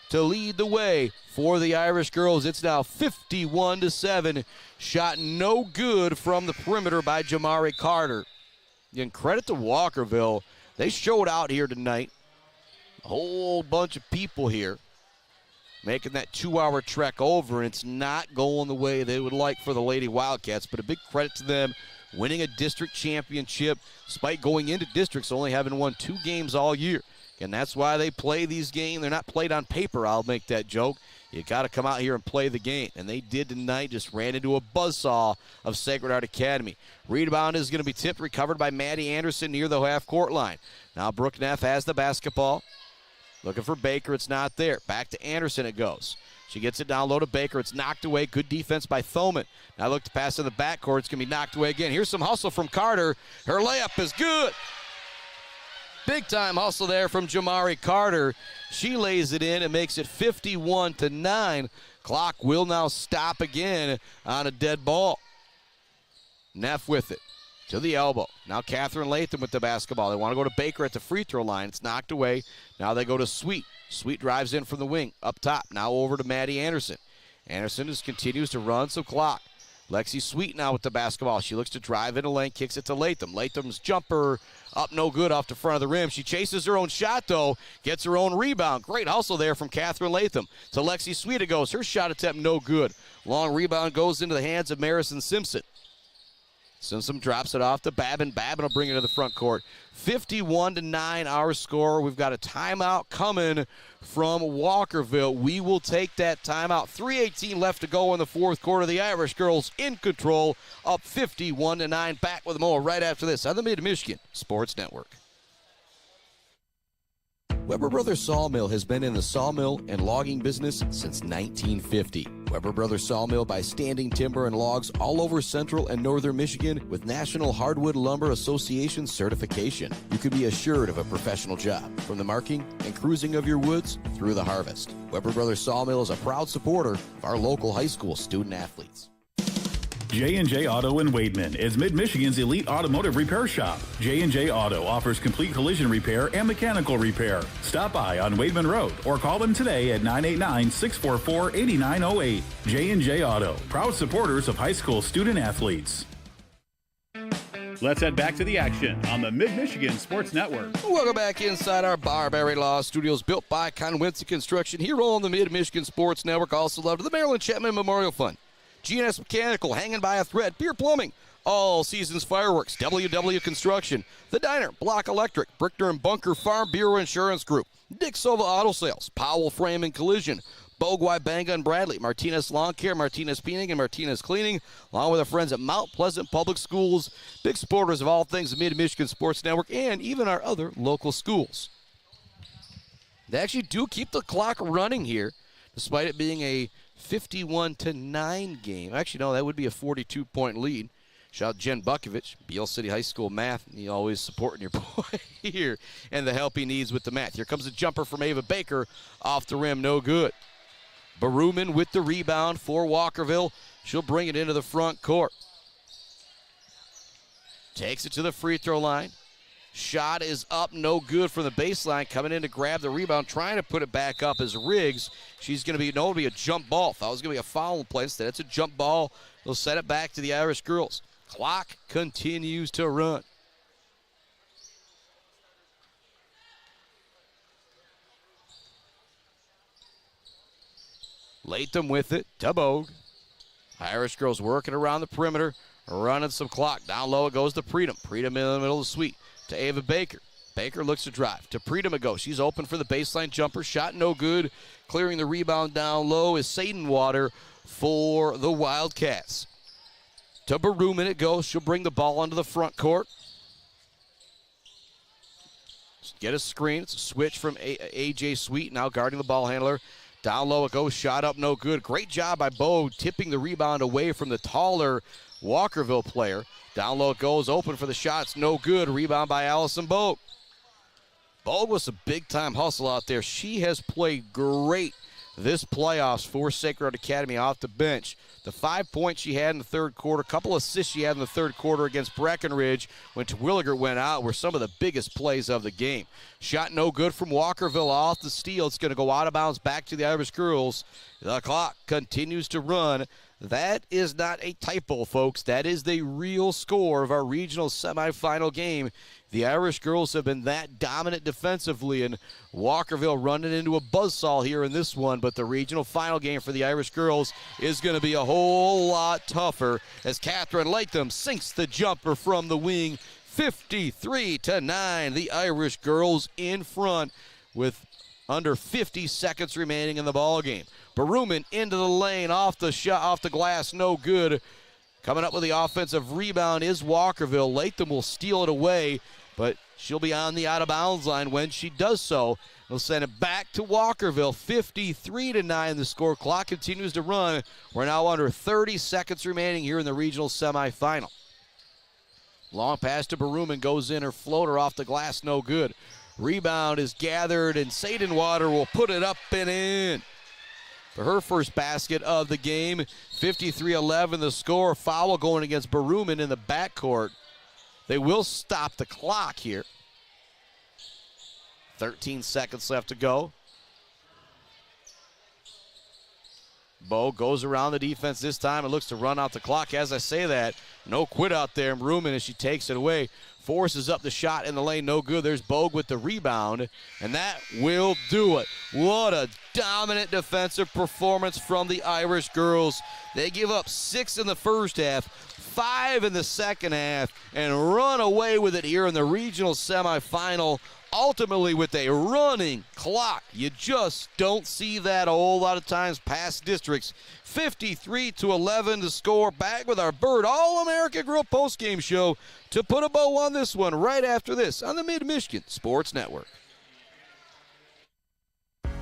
to lead the way for the Irish girls. It's now 51-7. Shot no good from the perimeter by Jamari Carter. And credit to Walkerville. They showed out here tonight. A whole bunch of people here making that 2-hour trek over, and it's not going the way they would like for the Lady Wildcats, but a big credit to them winning a district championship despite going into districts only having won 2 games all year. And that's why they play these games. They're not played on paper, I'll make that joke. You got to come out here and play the game. And they did tonight, just ran into a buzzsaw of Sacred Heart Academy. Rebound is going to be tipped, recovered by Maddie Anderson near the half-court line. Now Brooke Neff has the basketball. Looking for Baker, it's not there. Back to Anderson it goes. She gets it down low to Baker. It's knocked away. Good defense by Thoman. Now look to pass in the backcourt. It's going to be knocked away again. Here's some hustle from Carter. Her layup is good. Big-time hustle there from Jamari Carter. She lays it in and makes it 51-9. Clock will now stop again on a dead ball. Neff with it to the elbow. Now Catherine Latham with the basketball. They want to go to Baker at the free throw line. It's knocked away. Now they go to Sweet. Sweet drives in from the wing up top. Now over to Maddie Anderson. Anderson just continues to run some clock. Lexi Sweet now with the basketball. She looks to drive in a lane, kicks it to Latham. Latham's jumper up no good off the front of the rim. She chases her own shot, though, gets her own rebound. Great hustle there from Catherine Latham. To Lexi Sweet it goes. Her shot attempt no good. Long rebound goes into the hands of Marison Simpson. Simpson drops it off to Babin. Babin will bring it to the front court. 51-9 our score. We've got a timeout coming from Walkerville. We will take that timeout. 3:18 left to go in the fourth quarter. The Irish girls in control, up 51-9. Back with more right after this on the Mid-Michigan Sports Network. Weber Brothers Sawmill has been in the sawmill and logging business since 1950. Weber Brothers Sawmill buys standing timber and logs all over central and northern Michigan with National Hardwood Lumber Association certification. You can be assured of a professional job, from the marking and cruising of your woods through the harvest. Weber Brothers Sawmill is a proud supporter of our local high school student athletes. J&J Auto in Wademan is Mid-Michigan's elite automotive repair shop. J&J Auto offers complete collision repair and mechanical repair. Stop by on Wademan Road or call them today at 989-644-8908. J&J Auto, proud supporters of high school student athletes. Let's head back to the action on the Mid-Michigan Sports Network. Welcome back inside our Barberry Law Studios, built by Conwincy Construction, here on the Mid-Michigan Sports Network. Also love to the Maryland Chapman Memorial Fund. GNS Mechanical, hanging by a thread. Pier Plumbing, All Seasons Fireworks, WW Construction, The Diner, Block Electric, Brickner and Bunker Farm Bureau Insurance Group, Dick Sova Auto Sales, Powell Frame and Collision, Bogwai Banga and Bradley, Martinez Lawn Care, Martinez Painting, and Martinez Cleaning, along with our friends at Mount Pleasant Public Schools, big supporters of all things Mid-Michigan Sports Network, and even our other local schools. They actually do keep the clock running here, despite it being a 51-9 game. Actually, no, that would be a 42-point lead. Shout out Jen Bukovich, Beale City High School math. You always supporting your boy here and the help he needs with the math. Here comes a jumper from Ava Baker off the rim, no good. Baruman with the rebound for Walkerville. She'll bring it into the front court. takes it to the free throw line. Shot is up, no good from the baseline. Coming in to grab the rebound, trying to put it back up is Riggs. She's going to be, no, it'll be a jump ball. Thought it was going to be a foul play. Instead, it's a jump ball. They'll set it back to the Irish girls. Clock continues to run. Latham with it to Bogue. Irish girls working around the perimeter, running some clock. Down low it goes to Predom. Predom in the middle of the suite to Ava Baker. Baker looks to drive. To Predom it goes. She's open for the baseline jumper. Shot no good. Clearing the rebound down low is Sadenwater for the Wildcats. To Baruman it goes. She'll bring the ball onto the front court. Get a screen. It's a switch from A.J. Sweet, now guarding the ball handler. Down low it goes. Shot up no good. Great job by Bo tipping the rebound away from the taller Walkerville player. Down low it goes. Open for the shots. No good. Rebound by Allison Bogue. Bogue was a big-time hustle out there. She has played great this playoffs for Sacred Heart Academy off the bench. The 5 points she had in the third quarter, a couple assists she had in the third quarter against Breckenridge when Terwilliger went out were some of the biggest plays of the game. Shot no good from Walkerville off the steal. It's going to go out of bounds back to the Irish girls. The clock continues to run. That is not a typo, folks. That is the real score of our regional semifinal game. The Irish girls have been that dominant defensively, and Walkerville running into a buzzsaw here in this one, but the regional final game for the Irish girls is going to be a whole lot tougher as Catherine Latham sinks the jumper from the wing. 53-9, the Irish girls in front with under 50 seconds remaining in the ball game. Baruman into the lane, off the glass, no good. Coming up with the offensive rebound is Walkerville. Latham will steal it away, but she'll be on the out-of-bounds line when she does so. They'll send it back to Walkerville. 53-9, the score. Clock continues to run. We're now under 30 seconds remaining here in the regional semifinal. Long pass to Baruman, goes in, her floater off the glass, no good. Rebound is gathered, and Sadenwater will put it up and in for her first basket of the game. 53-11 the score. Foul going against Baruman in the backcourt. They will stop the clock here. 13 seconds left to go. Bo goes around the defense this time and looks to run out the clock. As I say that, no quit out there in Baruman as she takes it away. Forces up the shot in the lane, no good. There's Bogue with the rebound, and that will do it. What a dominant defensive performance from the Irish girls. They give up 6 in the first half, 5 in the second half, and run away with it here in the regional semifinal, ultimately with a running clock. You just don't see that a whole lot of times past districts. 53-11 to score. Back with our Bird All-America Grill postgame show to put a bow on this one right after this on the Mid-Michigan Sports Network.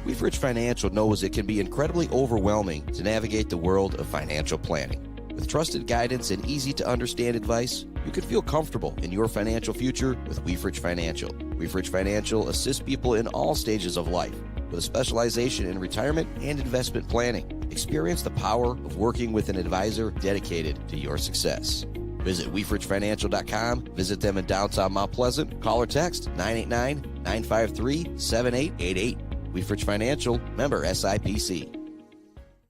Weefridge Financial knows it can be incredibly overwhelming to navigate the world of financial planning. With trusted guidance and easy-to-understand advice, you can feel comfortable in your financial future with Weefridge Financial. Weefridge Financial assists people in all stages of life with a specialization in retirement and investment planning. Experience the power of working with an advisor dedicated to your success. Visit WeefridgeFinancial.com. Visit them in downtown Mount Pleasant. Call or text 989-953-7888. Weefridge Financial, member SIPC.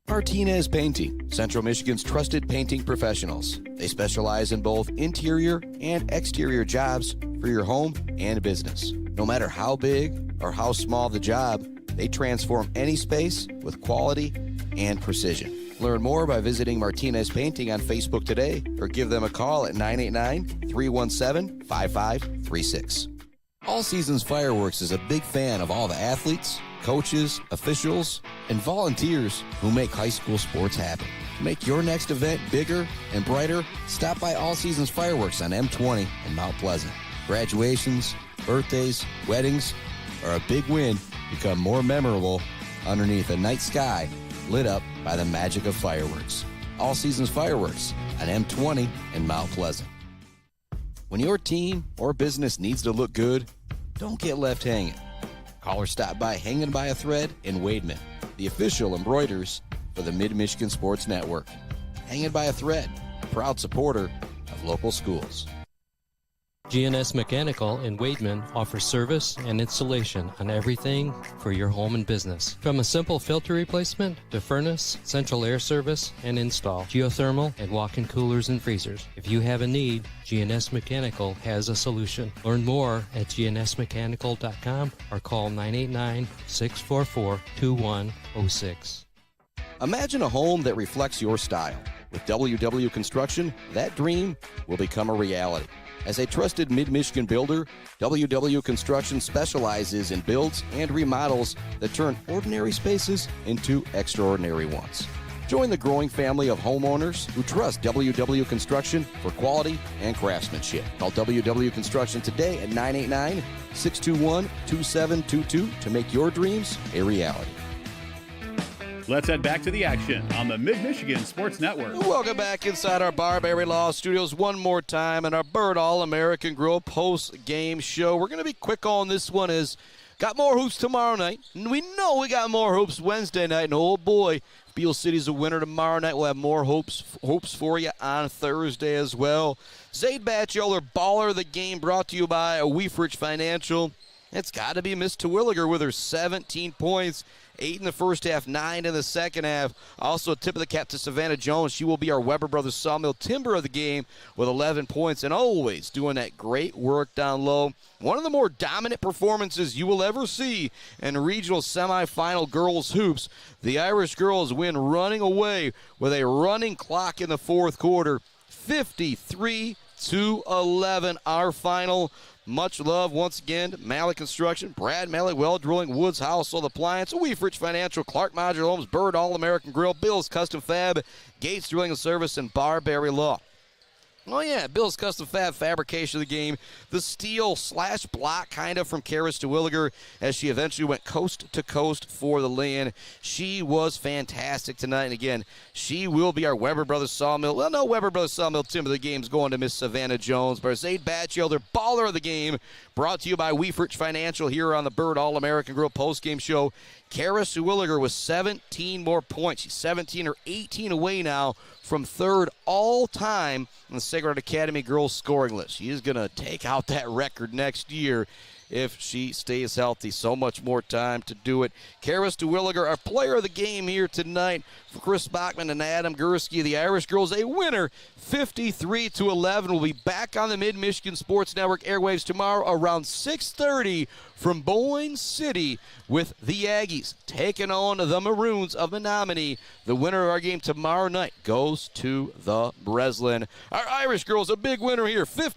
Martinez Painting, Central Michigan's trusted painting professionals. They specialize in both interior and exterior jobs for your home and business. No matter how big or how small the job, they transform any space with quality and precision. Learn more by visiting Martinez Painting on Facebook today or give them a call at 989-317-5536. All Seasons Fireworks is a big fan of all the athletes, coaches, officials, and volunteers who make high school sports happen. To make your next event bigger and brighter, stop by All Seasons Fireworks on M20 in Mount Pleasant. Graduations, birthdays, weddings, or a big win become more memorable underneath a night sky lit up by the magic of fireworks. All Seasons Fireworks on M20 in Mount Pleasant. When your team or business needs to look good, don't get left hanging. Call or stop by Hanging by a Thread in Wademan, the official embroiders for the Mid-Michigan Sports Network. Hanging by a Thread, a proud supporter of local schools. GNS Mechanical in Wademan offers service and installation on everything for your home and business. From a simple filter replacement to furnace, central air service, and install, geothermal, and walk-in coolers and freezers. If you have a need, GNS Mechanical has a solution. Learn more at gnsmechanical.com or call 989-644-2106. Imagine a home that reflects your style. With WW Construction, that dream will become a reality. As a trusted Mid-Michigan builder, WW Construction specializes in builds and remodels that turn ordinary spaces into extraordinary ones. Join the growing family of homeowners who trust WW Construction for quality and craftsmanship. Call WW Construction today at 989-621-2722 to make your dreams a reality. Let's head back to the action on the Mid-Michigan Sports Network. Welcome back inside our Barberry Law Studios one more time in our Bird All-American Grill post-game show. We're going to be quick on this one as got more hoops tomorrow night. And we know we got more hoops Wednesday night. And oh boy, if Beale City's a winner tomorrow night, we'll have more hopes for you on Thursday as well. Zaid Batchelor, baller of the game, brought to you by Weefrich Financial. It's got to be Miss Terwilliger with her 17 points. 8 in the first half, 9 in the second half. Also a tip of the cap to Savannah Jones. She will be our Weber Brothers Sawmill Timber of the game with 11 points and always doing that great work down low. One of the more dominant performances you will ever see in regional semifinal girls hoops. The Irish girls win running away with a running clock in the fourth quarter. 53-11 our final. Much love once again, Mallett Construction, Brad Mallett, Well Drilling, Woods Household Appliance, Weefrich Financial, Clark Modular Homes, Bird All-American Grill, Bill's Custom Fab, Gates Drilling and Service, and Barberry Law. Oh, yeah, Bill's Custom Fab fabrication of the game. The steal / block kind of from Karis Terwilliger as she eventually went coast to coast for the lay-in. She was fantastic tonight. And again, she will be our Weber Brothers Sawmill. Well, no, Weber Brothers Sawmill Timber of the game's going to Miss Savannah Jones. But Zaid Batchelder, baller of the game, brought to you by Weefrich Financial here on the Bird All-American Grill postgame show. Karis Terwilliger with 17 more points. She's 17 or 18 away now from third all-time on the Sacred Heart Academy girls scoring list. She is going to take out that record next year if she stays healthy. So much more time to do it. Karis Terwilliger, our player of the game here tonight for Chris Bachman and Adam Gursky. The Irish girls a winner, 53-11. We'll be back on the Mid-Michigan Sports Network airwaves tomorrow around 6:30 from Boyne City with the Aggies taking on the Maroons of Menominee. The winner of our game tomorrow night goes to the Breslin. Our Irish girls a big winner here, 50